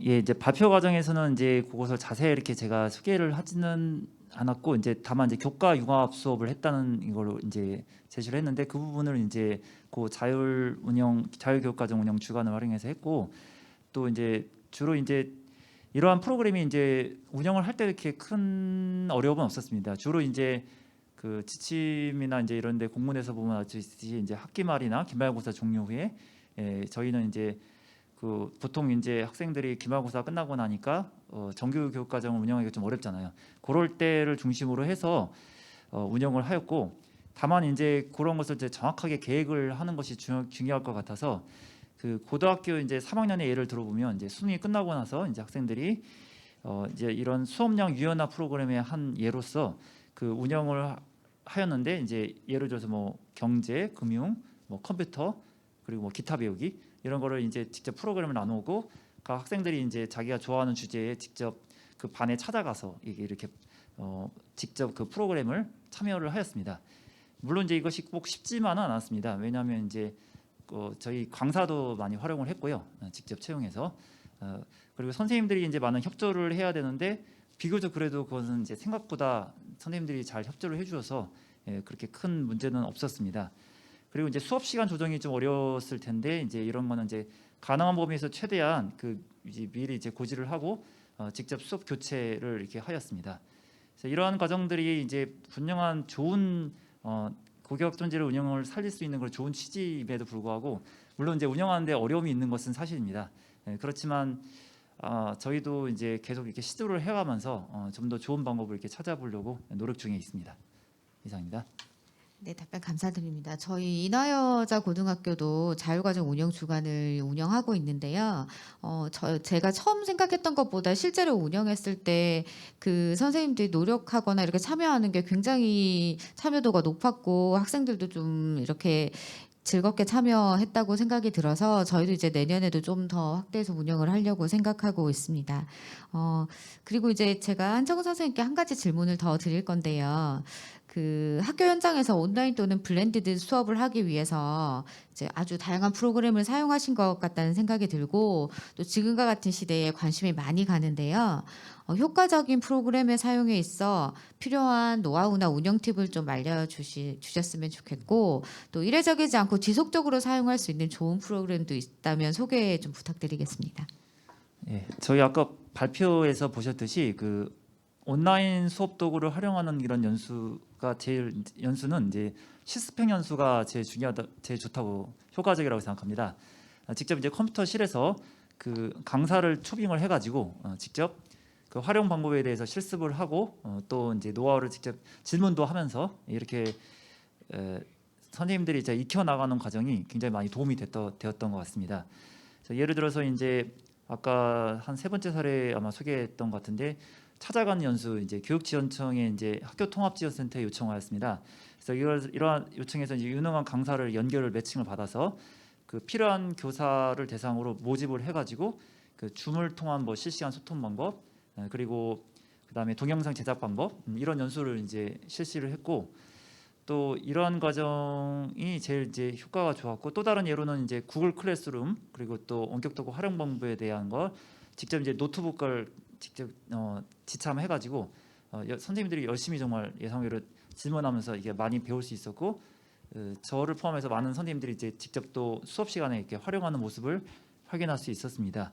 예, 이제 발표 과정에서는 이제 그것을 자세히 이렇게 제가 소개를 하지는 않았고, 이제 다만 이제 교과 융합 수업을 했다는 이걸로 이제 제시를 했는데, 그 부분을 이제 그 자율교육과정 운영 주간을 활용해서 했고, 또 이제 주로 이제 이러한 프로그램이 이제 운영을 할 때 이렇게 큰 어려움은 없었습니다. 주로 이제 그 지침이나 이제 이런데 공문에서 보면 알 수 있듯이 이제 학기 말이나 기말고사 종료 후에 저희는 이제 그 보통 이제 학생들이 기말고사 끝나고 나니까 정규 교육 과정을 운영하기가 좀 어렵잖아요. 그럴 때를 중심으로 해서 운영을 하였고, 다만 이제 그런 것을 이제 정확하게 계획을 하는 것이 중요할 것 같아서, 그 고등학교 이제 3학년의 예를 들어보면 이제 수능이 끝나고 나서 이제 학생들이 이제 이런 수업량 유연화 프로그램의 한 예로서 그 운영을 하였는데, 이제 예를 들어서 뭐 경제, 금융, 뭐 컴퓨터, 그리고 뭐 기타 배우기 이런 거를 이제 직접 프로그램을 나누고 각 학생들이 이제 자기가 좋아하는 주제에 직접 그 반에 찾아가서 이렇게 직접 그 프로그램을 참여를 하였습니다. 물론 이제 이것이 꼭 쉽지만은 않았습니다. 왜냐하면 이제 저희 강사도 많이 활용을 했고요. 직접 채용해서 그리고 선생님들이 이제 많은 협조를 해야 되는데 비교적 그래도 그것은 이제 생각보다 선생님들이 잘 협조를 해주셔서 그렇게 큰 문제는 없었습니다. 그리고 이제 수업 시간 조정이 좀 어려웠을 텐데 이제 이런 거는 이제 가능한 범위에서 최대한 이제 미리 이제 고지를 하고 직접 수업 교체를 이렇게 하였습니다. 그래서 이러한 과정들이 이제 분명한 좋은 고교학점제를 운영을 살릴 수 있는 그런 좋은 취지임에도 불구하고 물론 이제 운영하는데 어려움이 있는 것은 사실입니다. 그렇지만 저희도 이제 계속 이렇게 시도를 해가면서 좀 더 좋은 방법을 이렇게 찾아보려고 노력 중에 있습니다. 이상입니다. 네, 답변 감사드립니다. 저희 인하여자 고등학교도 자율과정 운영 주간을 운영하고 있는데요. 제가 처음 생각했던 것보다 실제로 운영했을 때 그 선생님들이 노력하거나 이렇게 참여하는 게 굉장히 참여도가 높았고 학생들도 좀 이렇게 즐겁게 참여했다고 생각이 들어서 저희도 이제 내년에도 좀 더 확대해서 운영을 하려고 생각하고 있습니다. 그리고 이제 제가 한정우 선생님께 한 가지 질문을 더 드릴 건데요. 그 학교 현장에서 온라인 또는 블렌디드 수업을 하기 위해서 이제 아주 다양한 프로그램을 사용하신 것 같다는 생각이 들고 또 지금과 같은 시대에 관심이 많이 가는데요. 효과적인 프로그램의 사용에 있어 필요한 노하우나 운영 팁을 좀 알려주셨으면 좋겠고 또 이례적이지 않고 지속적으로 사용할 수 있는 좋은 프로그램도 있다면 소개 좀 부탁드리겠습니다. 예, 저희 아까 발표에서 보셨듯이 온라인 수업 도구를 활용하는 이런 연수는 이제 실습형 연수가 제일 좋다고 효과적이라고 생각합니다. 직접 이제 컴퓨터실에서 강사를 초빙을 해가지고 직접 그 활용 방법에 대해서 실습을 하고 또 이제 노하우를 직접 질문도 하면서 이렇게 선생님들이 이제 익혀 나가는 과정이 굉장히 많이 도움이 되었던 것 같습니다. 예를 들어서 이제 아까 한 세 번째 사례 아마 소개했던 것 같은데 찾아가는 연수 이제 교육지원청에 이제 학교통합지원센터에 요청하였습니다. 그래서 이러한 요청에서 이제 유능한 강사를 연결을 매칭을 받아서 필요한 교사를 대상으로 모집을 해가지고 줌을 통한 실시간 소통 방법 그리고 그다음에 동영상 제작 방법 이런 연수를 이제 실시를 했고 또 이러한 과정이 제일 이제 효과가 좋았고 또 다른 예로는 이제 구글 클래스룸 그리고 또 원격 도구 활용 방법에 대한 걸 직접 이제 노트북을 직접 지참해가지고 선생님들이 열심히 정말 예상외로 질문하면서 이게 많이 배울 수 있었고 저를 포함해서 많은 선생님들이 이제 직접 또 수업 시간에 이렇게 활용하는 모습을 확인할 수 있었습니다.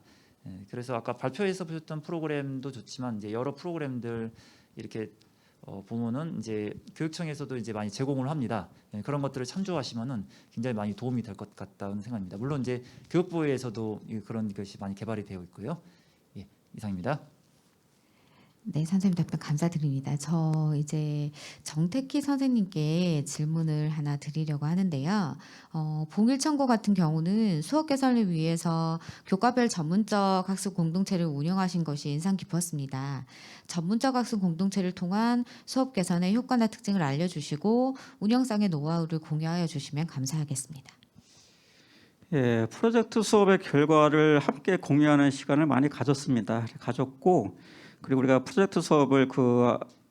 그래서 아까 발표에서 보셨던 프로그램도 좋지만 이제 여러 프로그램들 이렇게 보면은 이제 교육청에서도 이제 많이 제공을 합니다. 그런 것들을 참조하시면은 굉장히 많이 도움이 될 것 같다는 생각입니다. 물론 이제 교육부에서도 그런 것이 많이 개발이 되어 있고요. 예, 이상입니다. 네, 선생님 답변 감사드립니다. 저 이제 정택희 선생님께 질문을 하나 드리려고 하는데요. 봉일천고 같은 경우는 수업 개선을 위해서 교과별 전문적 학습 공동체를 운영하신 것이 인상 깊었습니다. 전문적 학습 공동체를 통한 수업 개선의 효과나 특징을 알려주시고 운영상의 노하우를 공유하여 주시면 감사하겠습니다. 예, 프로젝트 수업의 결과를 함께 공유하는 시간을 많이 가졌고 그리고 우리가 프로젝트 수업을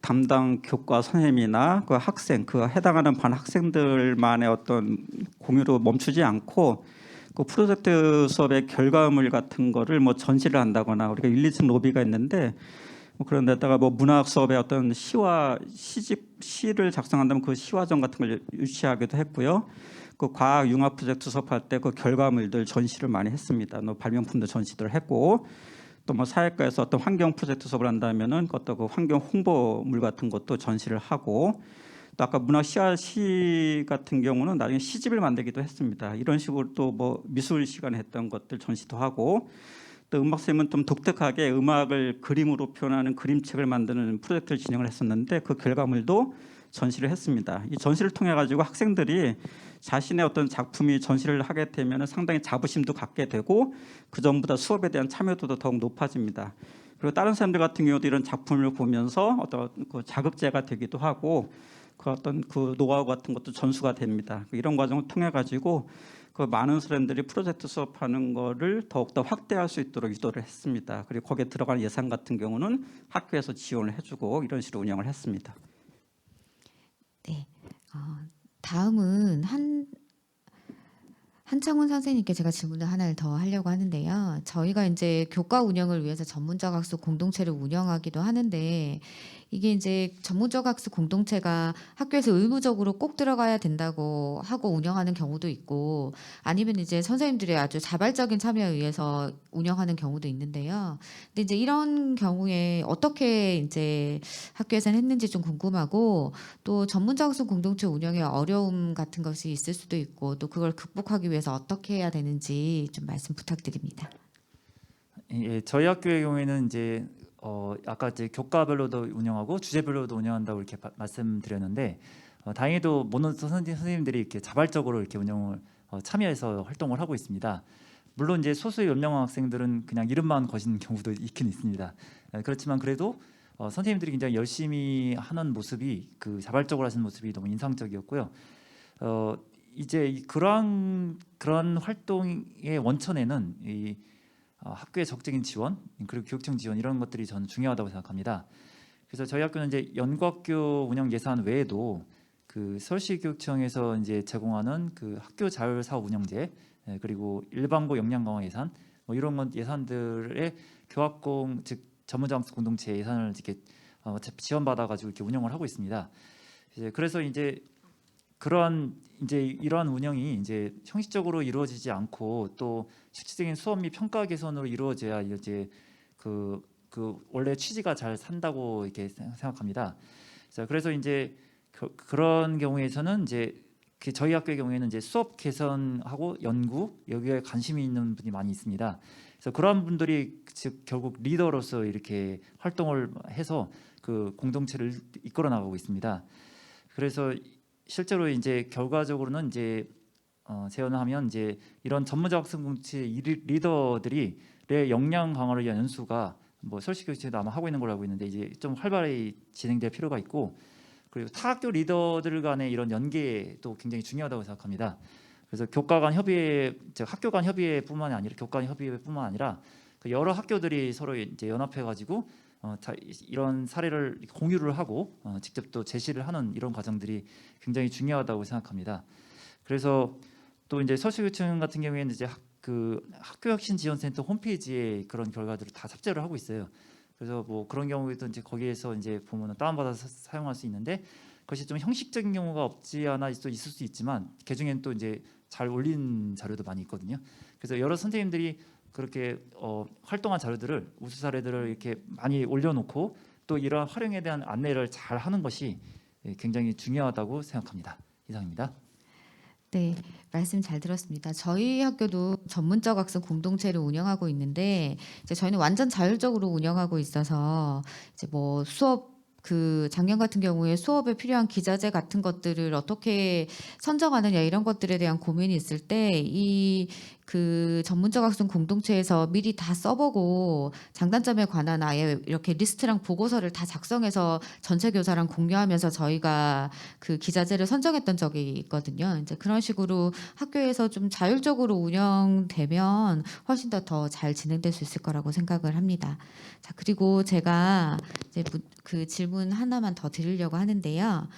담당 교과 선생님이나 학생, 해당하는 반 학생들만의 어떤 공유로 멈추지 않고 프로젝트 수업의 결과물 같은 거를 전시를 한다거나 우리가 1, 2층 로비가 있는데 그런 데다가 문학 수업의 어떤 시를 작성한다면 그 시화전 같은 걸 유치하기도 했고요. 과학 융합 프로젝트 수업할 때 결과물들 전시를 많이 했습니다. 발명품도 전시를 했고 또 사회과에서 어떤 환경 프로젝트 수업을 한다면은 그것도 환경 홍보물 같은 것도 전시를 하고 또 아까 문학 시 같은 경우는 나중에 시집을 만들기도 했습니다. 이런 식으로 또 미술 시간에 했던 것들 전시도 하고 또 음악 선생님은 좀 독특하게 음악을 그림으로 표현하는 그림책을 만드는 프로젝트를 진행을 했었는데 그 결과물도 전시를 했습니다. 이 전시를 통해 가지고 학생들이 자신의 어떤 작품이 전시를 하게 되면 상당히 자부심도 갖게 되고 그 전보다 수업에 대한 참여도도 더욱 높아집니다. 그리고 다른 사람들 같은 경우도 이런 작품을 보면서 어떤 자급제가 되기도 하고 어떤 노하우 같은 것도 전수가 됩니다. 이런 과정을 통해 가지고 많은 사람들이 프로젝트 수업하는 거를 더욱더 확대할 수 있도록 유도를 했습니다. 그리고 거기에 들어가는 예산 같은 경우는 학교에서 지원을 해주고 이런 식으로 운영을 했습니다. 네, 다음은 한창훈 선생님께 제가 질문을 하나를 더 하려고 하는데요. 저희가 이제 교과 운영을 위해서 전문적 학습 공동체를 운영하기도 하는데 이게 이제 전문적 학습 공동체가 학교에서 의무적으로 꼭 들어가야 된다고 하고 운영하는 경우도 있고 아니면 이제 선생님들의 아주 자발적인 참여에 의해서 운영하는 경우도 있는데요. 근데 이제 이런 경우에 어떻게 이제 학교에서는 했는지 좀 궁금하고 또 전문적 학습 공동체 운영에 어려움 같은 것이 있을 수도 있고 또 그걸 극복하기 위해서 어떻게 해야 되는지 좀 말씀 부탁드립니다. 예, 저희 학교의 경우에는 이제 아까 이제 교과별로도 운영하고 주제별로도 운영한다고 이렇게 말씀드렸는데 다행히도 모든 선생님들이 이렇게 자발적으로 이렇게 운영을 참여해서 활동을 하고 있습니다. 물론 이제 소수의 몇 명 학생들은 그냥 이름만 거시는 경우도 있긴 있습니다. 그렇지만 그래도 선생님들이 굉장히 열심히 하는 모습이 그 자발적으로 하시는 모습이 너무 인상적이었고요. 이제 그런 활동의 원천에는 이 학교의 적극적인 지원 그리고 교육청 지원 이런 것들이 저는 중요하다고 생각합니다. 그래서 저희 학교는 이제 연구학교 운영 예산 외에도 그 서울시교육청에서 이제 제공하는 그 학교 자율 사업 운영제 그리고 일반고 역량 강화 예산 뭐 이런 건 예산들의 교학공 즉 전문적 학습 공동체 예산을 이렇게 지원받아 가지고 이렇게 운영을 하고 있습니다. 그래서 이제 이러한 운영이 이제 형식적으로 이루어지지 않고 또 실질적인 수업 및 평가 개선으로 이루어져야 이제 그 원래 취지가 잘 산다고 이렇게 생각합니다. 자, 그래서 이제 그런 경우에서는 이제 저희 학교의 경우에는 이제 수업 개선하고 연구 여기에 관심이 있는 분이 많이 있습니다. 그래서 그런 분들이 즉 결국 리더로서 이렇게 활동을 해서 그 공동체를 이끌어 나가고 있습니다. 그래서 실제로 이제 결과적으로는 이제 재현을 하면 이제 이런 전문적 학습 공동체 리더들이 역량 강화를 위한 연수가 뭐 서울시교육청에도 아마 하고 있는 걸로 알고 있는데 이제 좀 활발히 진행될 필요가 있고 그리고 타 학교 리더들 간의 이런 연계도 굉장히 중요하다고 생각합니다. 그래서 교과 간 협의회, 즉 학교 간 협의회뿐만 아니라 교과 간 협의회뿐만 아니라 그 여러 학교들이 서로 이제 연합해 가지고 이런 사례를 공유를 하고 직접 또 제시를 하는 이런 과정들이 굉장히 중요하다고 생각합니다. 그래서 또 이제 서울시교육청 같은 경우에는 이제 학교혁신지원센터 홈페이지에 그런 결과들을 다 삽제를 하고 있어요. 그래서 뭐 그런 경우에도 이제 거기에서 이제 보면은 다운받아서 사용할 수 있는데 그것이 좀 형식적인 경우가 없지 않아 있을 수 있지만 그중에는 또 이제 잘 올린 자료도 많이 있거든요. 그래서 여러 선생님들이 그렇게 활동한 자료들을 우수 사례들을 이렇게 많이 올려놓고 또 이러한 활용에 대한 안내를 잘 하는 것이 굉장히 중요하다고 생각합니다. 이상입니다. 네, 말씀 잘 들었습니다. 저희 학교도 전문적 학습 공동체를 운영하고 있는데 이제 저희는 완전 자율적으로 운영하고 있어서 이제 뭐 수업 그 작년 같은 경우에 수업에 필요한 기자재 같은 것들을 어떻게 선정하느냐 이런 것들에 대한 고민이 있을 때 그 전문적 학습 공동체에서 미리 다 써보고 장단점에 관한 아예 이렇게 리스트랑 보고서를 다 작성해서 전체 교사랑 공유하면서 저희가 그 기자재를 선정했던 적이 있거든요. 이제 그런 식으로 학교에서 좀 자율적으로 운영되면 훨씬 더 잘 진행될 수 있을 거라고 생각을 합니다. 자, 그리고 제가 이제 그 질문 하나만 더 드리려고 하는데요.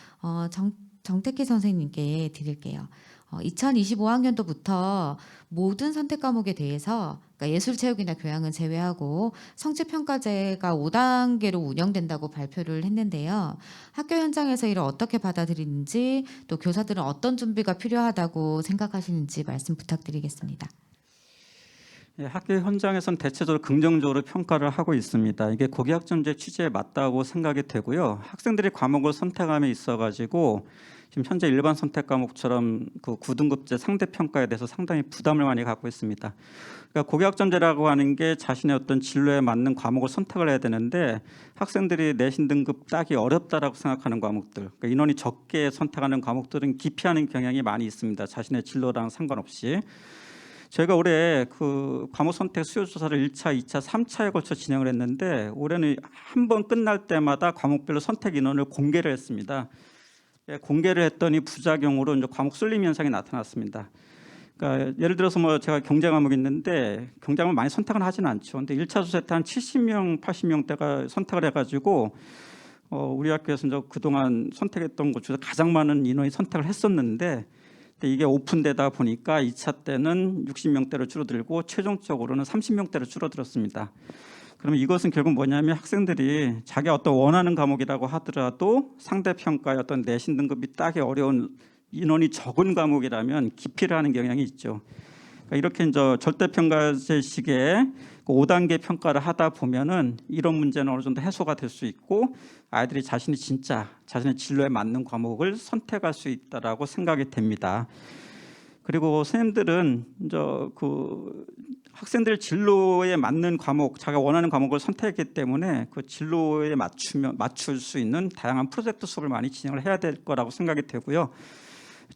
정택희 선생님께 드릴게요. 2025학년도부터 모든 선택 과목에 대해서 그러니까 예술, 체육이나 교양은 제외하고 성취평가제가 5단계로 운영된다고 발표를 했는데요. 학교 현장에서 이를 어떻게 받아들이는지 또 교사들은 어떤 준비가 필요하다고 생각하시는지 말씀 부탁드리겠습니다. 예, 학교 현장에서는 대체적으로 긍정적으로 평가를 하고 있습니다. 이게 고교학점제 취지에 맞다고 생각이 되고요. 학생들이 과목을 선택함에 있어가지고 지금 현재 일반 선택 과목처럼 그 9등급제 상대 평가에 대해서 상당히 부담을 많이 갖고 있습니다. 그러니까 고교학점제라고 하는 게 자신의 어떤 진로에 맞는 과목을 선택을 해야 되는데 학생들이 내신 등급 따기 어렵다라고 생각하는 과목들, 그러니까 인원이 적게 선택하는 과목들은 기피하는 경향이 많이 있습니다. 자신의 진로랑 상관없이. 저희가 올해 그 과목 선택 수요 조사를 1차, 2차, 3차에 걸쳐 진행을 했는데 올해는 한 번 끝날 때마다 과목별로 선택 인원을 공개를 했습니다. 공개를 했더니 부작용으로 이제 과목 쏠림 현상이 나타났습니다. 그러니까 예를 들어서 뭐 제가 경제 과목이 있는데 경제 과목 많이 선택은 하지는 않죠. 근데 1차 조사 때 한 70명, 80명대가 선택을 해가지고 우리 학교에서 이제 그동안 선택했던 것 중에서 가장 많은 인원이 선택을 했었는데 근데 이게 오픈되다 보니까 2차 때는 60명대로 줄어들고 최종적으로는 30명대로 줄어들었습니다. 그러면 이것은 결국 뭐냐면 학생들이 자기 어떤 원하는 과목이라고 하더라도 상대평가의 어떤 내신 등급이 따기 어려운 인원이 적은 과목이라면 기피를 하는 경향이 있죠. 그러니까 이렇게 이제 절대평가제식의 5단계 평가를 하다 보면은 이런 문제는 어느 정도 해소가 될 수 있고 아이들이 자신이 진짜 자신의 진로에 맞는 과목을 선택할 수 있다라고 생각이 됩니다. 그리고 선생님들은 이제 그 학생들 진로에 맞는 과목, 자기가 원하는 과목을 선택했기 때문에 그 진로에 맞출 수 있는 다양한 프로젝트 수업을 많이 진행을 해야 될 거라고 생각이 되고요.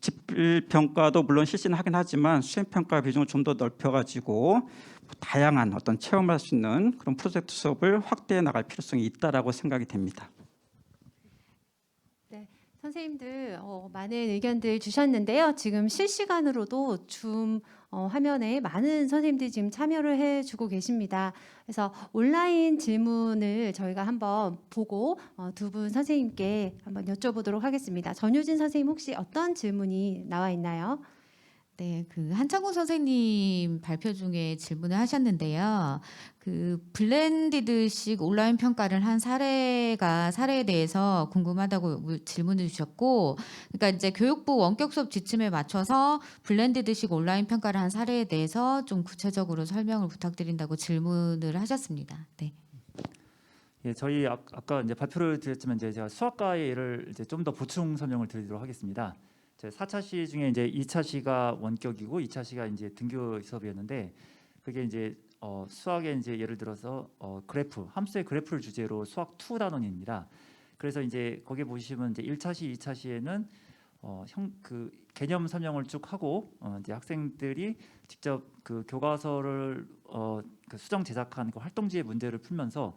집필평가도 물론 실시는 하긴 하지만 수행평가 비중을 좀 더 넓혀가지고 다양한 어떤 체험할 수 있는 그런 프로젝트 수업을 확대해 나갈 필요성이 있다라고 생각이 됩니다. 선생님들 많은 의견들 주셨는데요. 지금 실시간으로도 줌 화면에 많은 선생님들이 지금 참여를 해주고 계십니다. 그래서 온라인 질문을 저희가 한번 보고 두 분 선생님께 한번 여쭤보도록 하겠습니다. 전효진 선생님 혹시 어떤 질문이 나와 있나요? 네, 그 한창곤 선생님 발표 중에 질문을 하셨는데요. 그 블렌디드식 온라인 평가를 한 사례에 대해서 궁금하다고 질문을 주셨고, 그러니까 이제 교육부 원격 수업 지침에 맞춰서 블렌디드식 온라인 평가를 한 사례에 대해서 좀 구체적으로 설명을 부탁드린다고 질문을 하셨습니다. 네. 예, 저희 아까 이제 발표를 드렸지만 이제 제가 수학과의 예를 이제 좀 더 보충 설명을 드리도록 하겠습니다. 제 4차 시 중에 이제 2차 시가 원격이고 2차 시가 이제 등교 수업이었는데 그게 이제 수학의 이제 예를 들어서 그래프, 함수의 그래프를 주제로 수학 2 단원입니다. 그래서 이제 거기 보시면 이제 1차 시, 2차 시에는 그 개념 설명을 쭉 하고 이제 학생들이 직접 그 교과서를 그 수정 제작한 그 활동지의 문제를 풀면서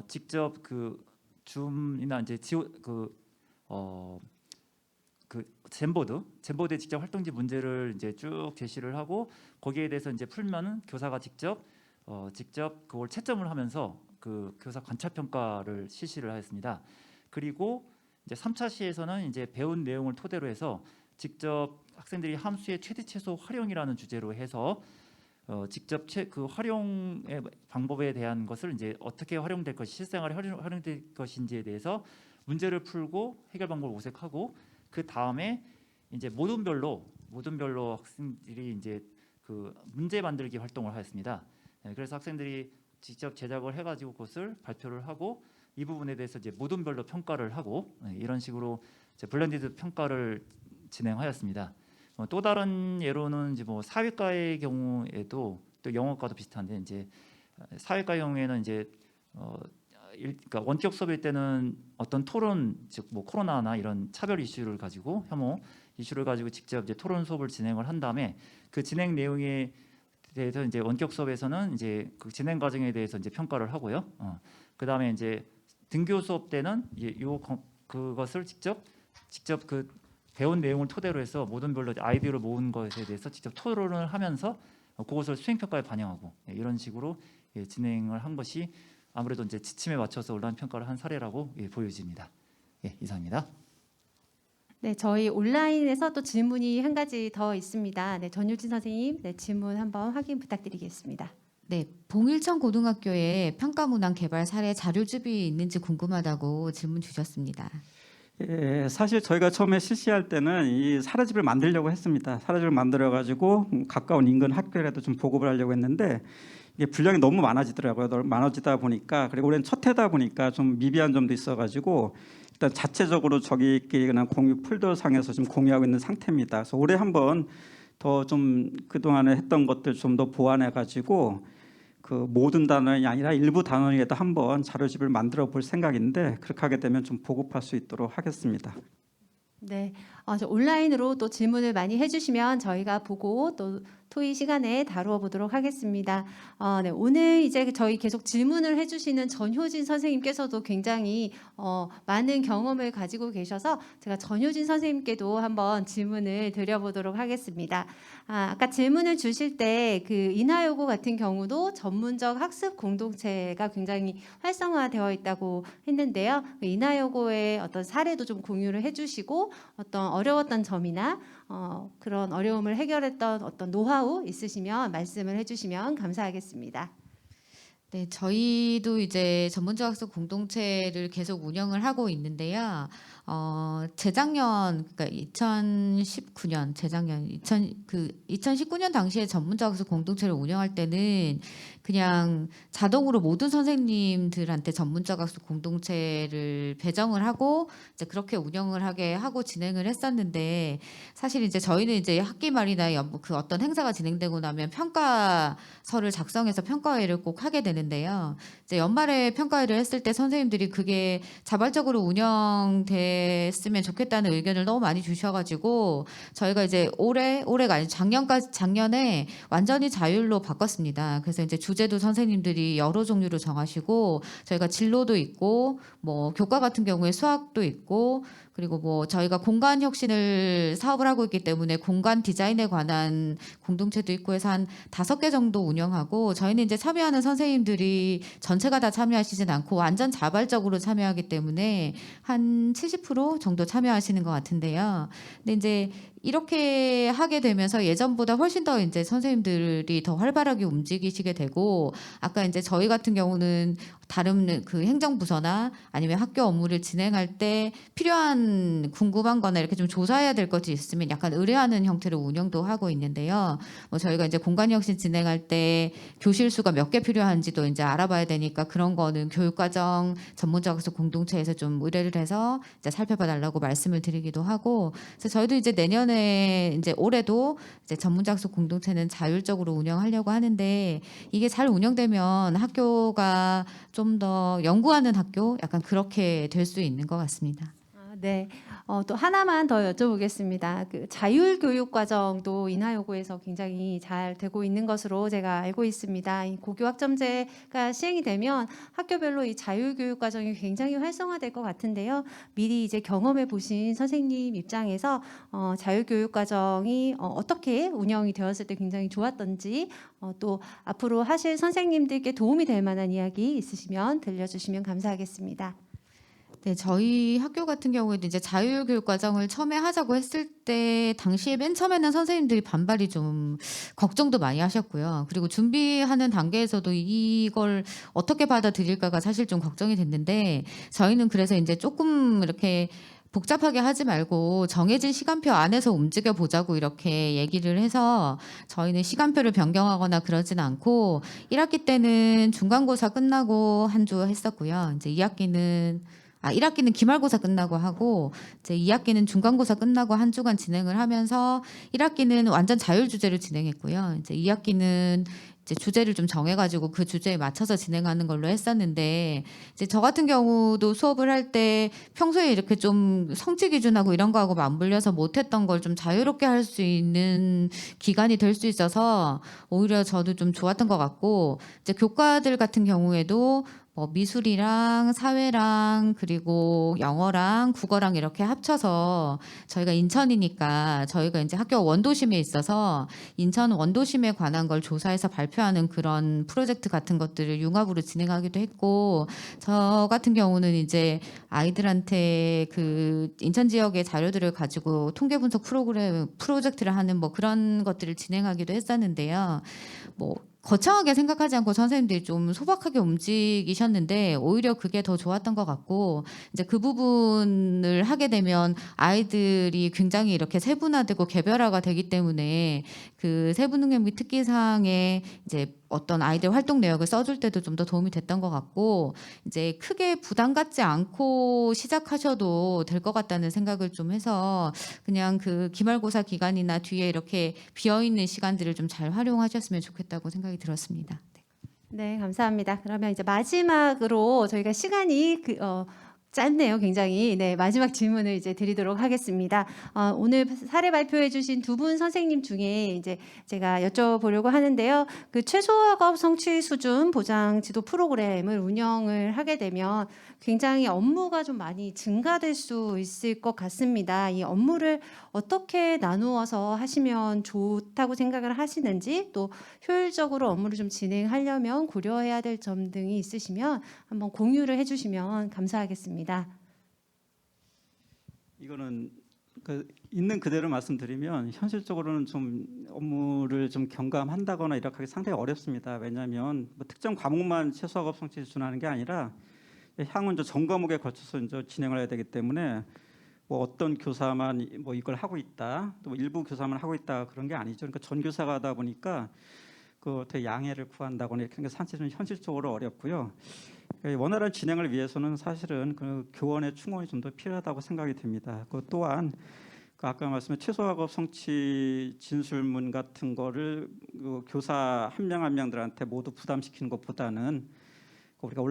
직접 그 줌이나 이제 그 젠보드에 직접 활동지 문제를 이제 쭉 제시를 하고 거기에 대해서 이제 풀면은 교사가 직접 그걸 채점을 하면서 그 교사 관찰 평가를 실시를 하였습니다. 그리고 이제 3차 시에서는 이제 배운 내용을 토대로 해서 직접 학생들이 함수의 최대 최소 활용이라는 주제로 해서 직접 그 활용의 방법에 대한 것을 이제 어떻게 활용될 것이 실생활에 활용될 것인지에 대해서 문제를 풀고 해결 방법을 모색하고 그 다음에 이제 모둠별로 학생들이 이제 그 문제 만들기 활동을 하였습니다. 그래서 학생들이 직접 제작을 해가지고 그것을 발표를 하고 이 부분에 대해서 이제 모둠별로 평가를 하고 이런 식으로 이제 블렌디드 평가를 진행하였습니다. 또 다른 예로는 이제 뭐 사회과의 경우에도 또 영어과도 비슷한데 이제 사회과의 경우에는 이제 그러니까 원격 수업일 때는 어떤 토론, 즉 뭐 코로나나 이런 차별 이슈를 가지고 혐오 이슈를 가지고 직접 이제 토론 수업을 진행을 한 다음에 그 진행 내용에 대해서 이제 원격 수업에서는 이제 그 진행 과정에 대해서 이제 평가를 하고요. 그 다음에 이제 등교 수업 때는 그것을 직접 그 배운 내용을 토대로 해서 모든 아이디어를 모은 것에 대해서 직접 토론을 하면서 그것을 수행 평가에 반영하고 이런 식으로 진행을 한 것이 아무래도 이제 지침에 맞춰서 온라인 평가를 한 사례라고 보여집니다. 이상입니다. 네, 저희 온라인에서 또 질문이 한 가지 더 있습니다. 네, 전효진 선생님, 네, 질문 한번 확인 부탁드리겠습니다. 네, 봉일천 고등학교에 평가 문항 개발 사례 자료집이 있는지 궁금하다고 질문 주셨습니다. 예, 사실 저희가 처음에 실시할 때는 이 사례집을 만들려고 했습니다. 사례집을 만들어 가지고 가까운 인근 학교에라도 좀 보급을 하려고 했는데 이게 분량이 너무 많아지더라고요. 너무 많아지다 보니까 그리고 올해는 첫 해다 보니까 좀 미비한 점도 있어가지고 일단 자체적으로 저기끼리 그냥 공유 폴더 상에서 지금 공유하고 있는 상태입니다. 그래서 올해 한번 더 좀 그동안에 했던 것들 좀 더 보완해 가지고 그 모든 단원이 아니라 일부 단원이라도 한번 자료집을 만들어 볼 생각인데 그렇게 하게 되면 좀 보급할 수 있도록 하겠습니다. 네, 저 온라인으로 또 질문을 많이 해주시면 저희가 보고 또 토의 시간에 다루어 보도록 하겠습니다. 네, 오늘 이제 저희 계속 질문을 해주시는 전효진 선생님께서도 굉장히 많은 경험을 가지고 계셔서 제가 전효진 선생님께도 한번 질문을 드려보도록 하겠습니다. 아까 질문을 주실 때 그 인하여고 같은 경우도 전문적 학습 공동체가 굉장히 활성화되어 있다고 했는데요. 그 인하여고의 어떤 사례도 좀 공유를 해주시고 어떤 어려웠던 점이나 그런 어려움을 해결했던 어떤 노하우 있으시면 말씀을 해주시면 감사하겠습니다. 네, 저희도 이제 전문적 학습 공동체를 계속 운영을 하고 있는데요. 재작년, 그러니까 2019년, 재작년, 2019년 당시에 전문적 학습 공동체를 운영할 때는 그냥 자동으로 모든 선생님들한테 전문적 학습 공동체를 배정을 하고 이제 그렇게 운영을 하게 하고 진행을 했었는데 사실 이제 저희는 이제 학기 말이나 그 어떤 행사가 진행되고 나면 평가서를 작성해서 평가회를 꼭 하게 되는데요. 이제 연말에 평가회를 했을 때 선생님들이 그게 자발적으로 운영됐으면 좋겠다는 의견을 너무 많이 주셔가지고 저희가 이제 올해가 아니고 작년에 완전히 자율로 바꿨습니다. 그래서 이제 주제도 선생님들이 여러 종류로 정하시고 저희가 진로도 있고 뭐 교과 같은 경우에 수학도 있고 그리고 뭐 저희가 공간 혁신을 사업을 하고 있기 때문에 공간 디자인에 관한 공동체도 있고 해서 한 5개 정도 운영하고 저희는 이제 참여하는 선생님들이 전체가 다 참여하시진 않고 완전 자발적으로 참여하기 때문에 한 70% 정도 참여하시는 것 같은데요. 근데 이제 이렇게 하게 되면서 예전보다 훨씬 더 이제 선생님들이 더 활발하게 움직이시게 되고 아까 이제 저희 같은 경우는 다른 그 행정부서나 아니면 학교 업무를 진행할 때 필요한 궁금한 거나 이렇게 좀 조사해야 될 것이 있으면 약간 의뢰하는 형태로 운영도 하고 있는데요. 뭐 저희가 이제 공간혁신 진행할 때 교실 수가 몇 개 필요한지도 이제 알아봐야 되니까 그런 거는 교육과정 전문적 학습 공동체에서 좀 의뢰를 해서 이제 살펴봐 달라고 말씀을 드리기도 하고 그래서 저희도 이제 내년에 이제 올해도 이제 전문적 학습 공동체는 자율적으로 운영하려고 하는데 이게 잘 운영되면 학교가 좀 더 연구하는 학교 약간 그렇게 될 수 있는 것 같습니다. 네, 또 하나만 더 여쭤보겠습니다. 그 자율교육과정도 인하여고에서 굉장히 잘 되고 있는 것으로 제가 알고 있습니다. 이 고교학점제가 시행이 되면 학교별로 이 자율교육과정이 굉장히 활성화될 것 같은데요. 미리 이제 경험해 보신 선생님 입장에서 자율교육과정이 어떻게 운영이 되었을 때 굉장히 좋았던지 또 앞으로 하실 선생님들께 도움이 될 만한 이야기 있으시면 들려주시면 감사하겠습니다. 네, 저희 학교 같은 경우에도 이제 자율교육 과정을 처음에 하자고 했을 때 당시에 맨 처음에는 선생님들이 반발이 좀 걱정도 많이 하셨고요. 그리고 준비하는 단계에서도 이걸 어떻게 받아들일까가 사실 좀 걱정이 됐는데 저희는 그래서 이제 조금 이렇게 복잡하게 하지 말고 정해진 시간표 안에서 움직여 보자고 이렇게 얘기를 해서 저희는 시간표를 변경하거나 그러진 않고 1학기 때는 중간고사 끝나고 한 주 했었고요. 이제 1학기는 기말고사 끝나고 하고 이제 2학기는 중간고사 끝나고 한 주간 진행을 하면서 1학기는 완전 자율 주제를 진행했고요. 이제 2학기는 이제 주제를 좀 정해가지고 그 주제에 맞춰서 진행하는 걸로 했었는데 이제 저 같은 경우도 수업을 할 때 평소에 이렇게 좀 성취 기준하고 이런 거하고 맞물려서 못했던 걸 좀 자유롭게 할 수 있는 기간이 될 수 있어서 오히려 저도 좀 좋았던 것 같고 이제 교과들 같은 경우에도 뭐 미술이랑 사회랑 그리고 영어랑 국어랑 이렇게 합쳐서 저희가 인천이니까 저희가 이제 학교 원도심에 있어서 인천 원도심에 관한 걸 조사해서 발표하는 그런 프로젝트 같은 것들을 융합으로 진행하기도 했고 저 같은 경우는 이제 아이들한테 그 인천 지역의 자료들을 가지고 통계 분석 프로젝트를 하는 뭐 그런 것들을 진행하기도 했었는데요. 뭐 거창하게 생각하지 않고 선생님들이 좀 소박하게 움직이셨는데 오히려 그게 더 좋았던 것 같고 이제 그 부분을 하게 되면 아이들이 굉장히 이렇게 세분화되고 개별화가 되기 때문에 그 세부능력 및 특기사항에 이제 어떤 아이들 활동 내역을 써줄 때도 좀 더 도움이 됐던 것 같고 이제 크게 부담 갖지 않고 시작하셔도 될 것 같다는 생각을 좀 해서 그냥 그 기말고사 기간이나 뒤에 이렇게 비어있는 시간들을 좀 잘 활용하셨으면 좋겠다고 생각이 들었습니다. 네. 네, 감사합니다. 그러면 이제 마지막으로 저희가 시간이 짧네요, 굉장히. 네, 마지막 질문을 이제 드리도록 하겠습니다. 오늘 사례 발표해 주신 두 분 선생님 중에 이제 제가 여쭤보려고 하는데요. 그 최소학업 성취 수준 보장 지도 프로그램을 운영을 하게 되면 굉장히 업무가 좀 많이 증가될 수 있을 것 같습니다. 이 업무를 어떻게 나누어서 하시면 좋다고 생각을 하시는지, 또 효율적으로 업무를 좀 진행하려면 고려해야 될 점 등이 있으시면 한번 공유를 해주시면 감사하겠습니다. 이거는 그 있는 그대로 말씀드리면 현실적으로는 좀 업무를 좀 경감한다거나 이렇게 하기 상당히 어렵습니다. 왜냐하면 뭐 특정 과목만 최소학업 성취 준하는 게 아니라 향후 이제 전 과목에 걸쳐서 이제 진행을 해야 되기 때문에 뭐 어떤 교사만 뭐 이걸 하고 있다, 또 일부 교사만 하고 있다 그런 게 아니죠. 그러니까 전 교사가 하다 보니까 그 어떻게 양해를 구한다거나 이렇게 하는 게 사실은 현실적으로 어렵고요. 원활한 진행을 위해서는 사실은 그 교원의 충원이 좀 더 필요하다고 생각이 됩니다. 그 또한 그 아까 말씀한 최소학업 성취 진술문 같은 거를 그 교사 한 명 한 명들한테 모두 부담시키는 것보다는 우리가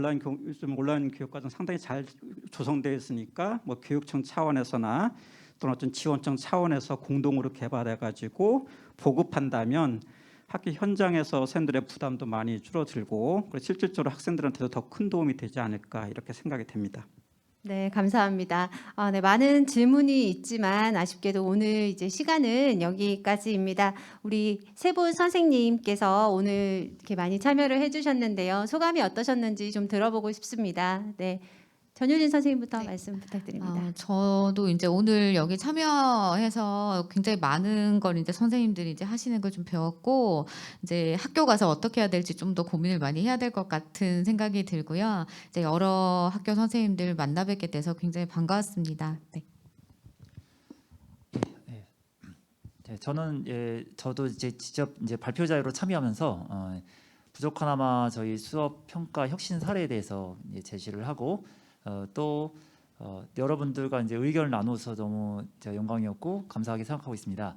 요즘 온라인 교육과정 상당히 잘 조성되어 있으니까 뭐 교육청 차원에서나 또는 어떤 지원청 차원에서 공동으로 개발해 가지고 보급한다면 학교 현장에서 선생님들의 부담도 많이 줄어들고 실질적으로 학생들한테도 더 큰 도움이 되지 않을까 이렇게 생각이 됩니다. 네, 감사합니다. 네, 많은 질문이 있지만 아쉽게도 오늘 이제 시간은 여기까지입니다. 우리 세 분 선생님께서 오늘 이렇게 많이 참여를 해주셨는데요. 소감이 어떠셨는지 좀 들어보고 싶습니다. 네, 전효진 선생님부터 네. 말씀 부탁드립니다. 저도 이제 오늘 여기 참여해서 굉장히 많은 걸 이제 선생님들이 이제 하시는 걸 좀 배웠고, 이제 학교 가서 어떻게 해야 될지 좀 더 고민을 많이 해야 될 것 같은 생각이 들고요. 이제 여러 학교 선생님들 만나 뵙게 돼서 굉장히 반가웠습니다. 네. 네, 저도 이제 직접 이제 발표 자료로 참여하면서 부족하나마 저희 수업 평가 혁신 사례에 대해서 이제 제시를 하고 또 여러분들과 이제 의견을 나눠서 너무 제가 영광이었고 감사하게 생각하고 있습니다.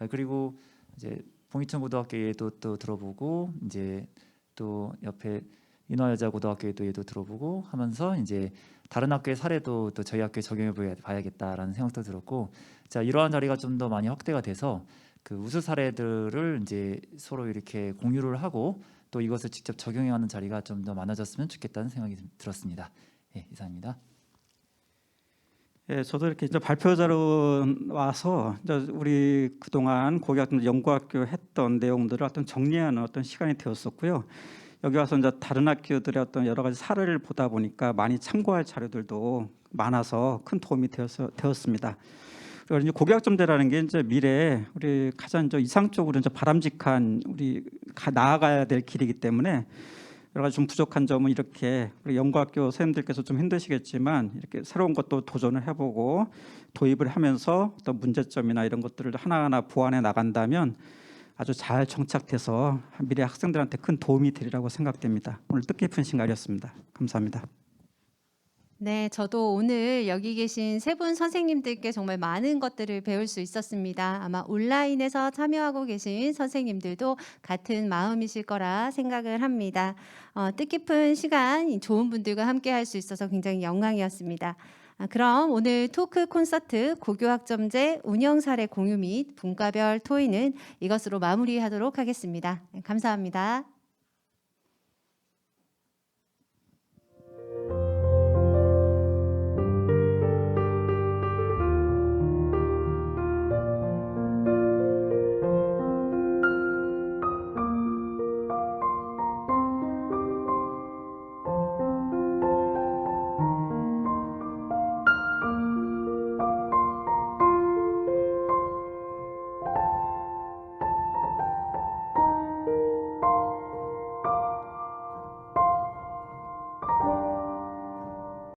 그리고 이제 봉이천고등학교에도 또 들어보고 이제 또 옆에 인화여자고등학교에도 얘도 들어보고 하면서 이제 다른 학교의 사례도 또 저희 학교에 적용해 봐야겠다라는 생각도 들었고, 자 이러한 자리가 좀 더 많이 확대가 돼서 그 우수 사례들을 이제 서로 이렇게 공유를 하고 또 이것을 직접 적용하는 자리가 좀 더 많아졌으면 좋겠다는 생각이 들었습니다. 예, 이상입니다. 예, 저도 이렇게 이제 발표자로 와서 이제 우리 그동안 고교학교 연구학교 했던 내용들을 어떤 정리하는 어떤 시간이 되었었고요. 여기 와서 이제 다른 학교들의 어떤 여러 가지 사례를 보다 보니까 많이 참고할 자료들도 많아서 큰 도움이 되었습니다. 그리고 이제 고교학점제라는 게 이제 미래에 우리 가장 이제 이상적으로 이제 바람직한 우리 나아가야 될 길이기 때문에 여러 가지 좀 부족한 점은 이렇게 우리 연구학교 선생님들께서 좀 힘드시겠지만 이렇게 새로운 것도 도전을 해보고 도입을 하면서 어떤 문제점이나 이런 것들을 하나하나 보완해 나간다면 아주 잘 정착돼서 미래 학생들한테 큰 도움이 되리라고 생각됩니다. 오늘 뜻깊은 시간이었습니다. 감사합니다. 네, 저도 오늘 여기 계신 세 분 선생님들께 정말 많은 것들을 배울 수 있었습니다. 아마 온라인에서 참여하고 계신 선생님들도 같은 마음이실 거라 생각을 합니다. 뜻깊은 시간, 좋은 분들과 함께 할 수 있어서 굉장히 영광이었습니다. 그럼 오늘 토크 콘서트 고교학점제 운영 사례 공유 및 분과별 토의는 이것으로 마무리하도록 하겠습니다. 감사합니다.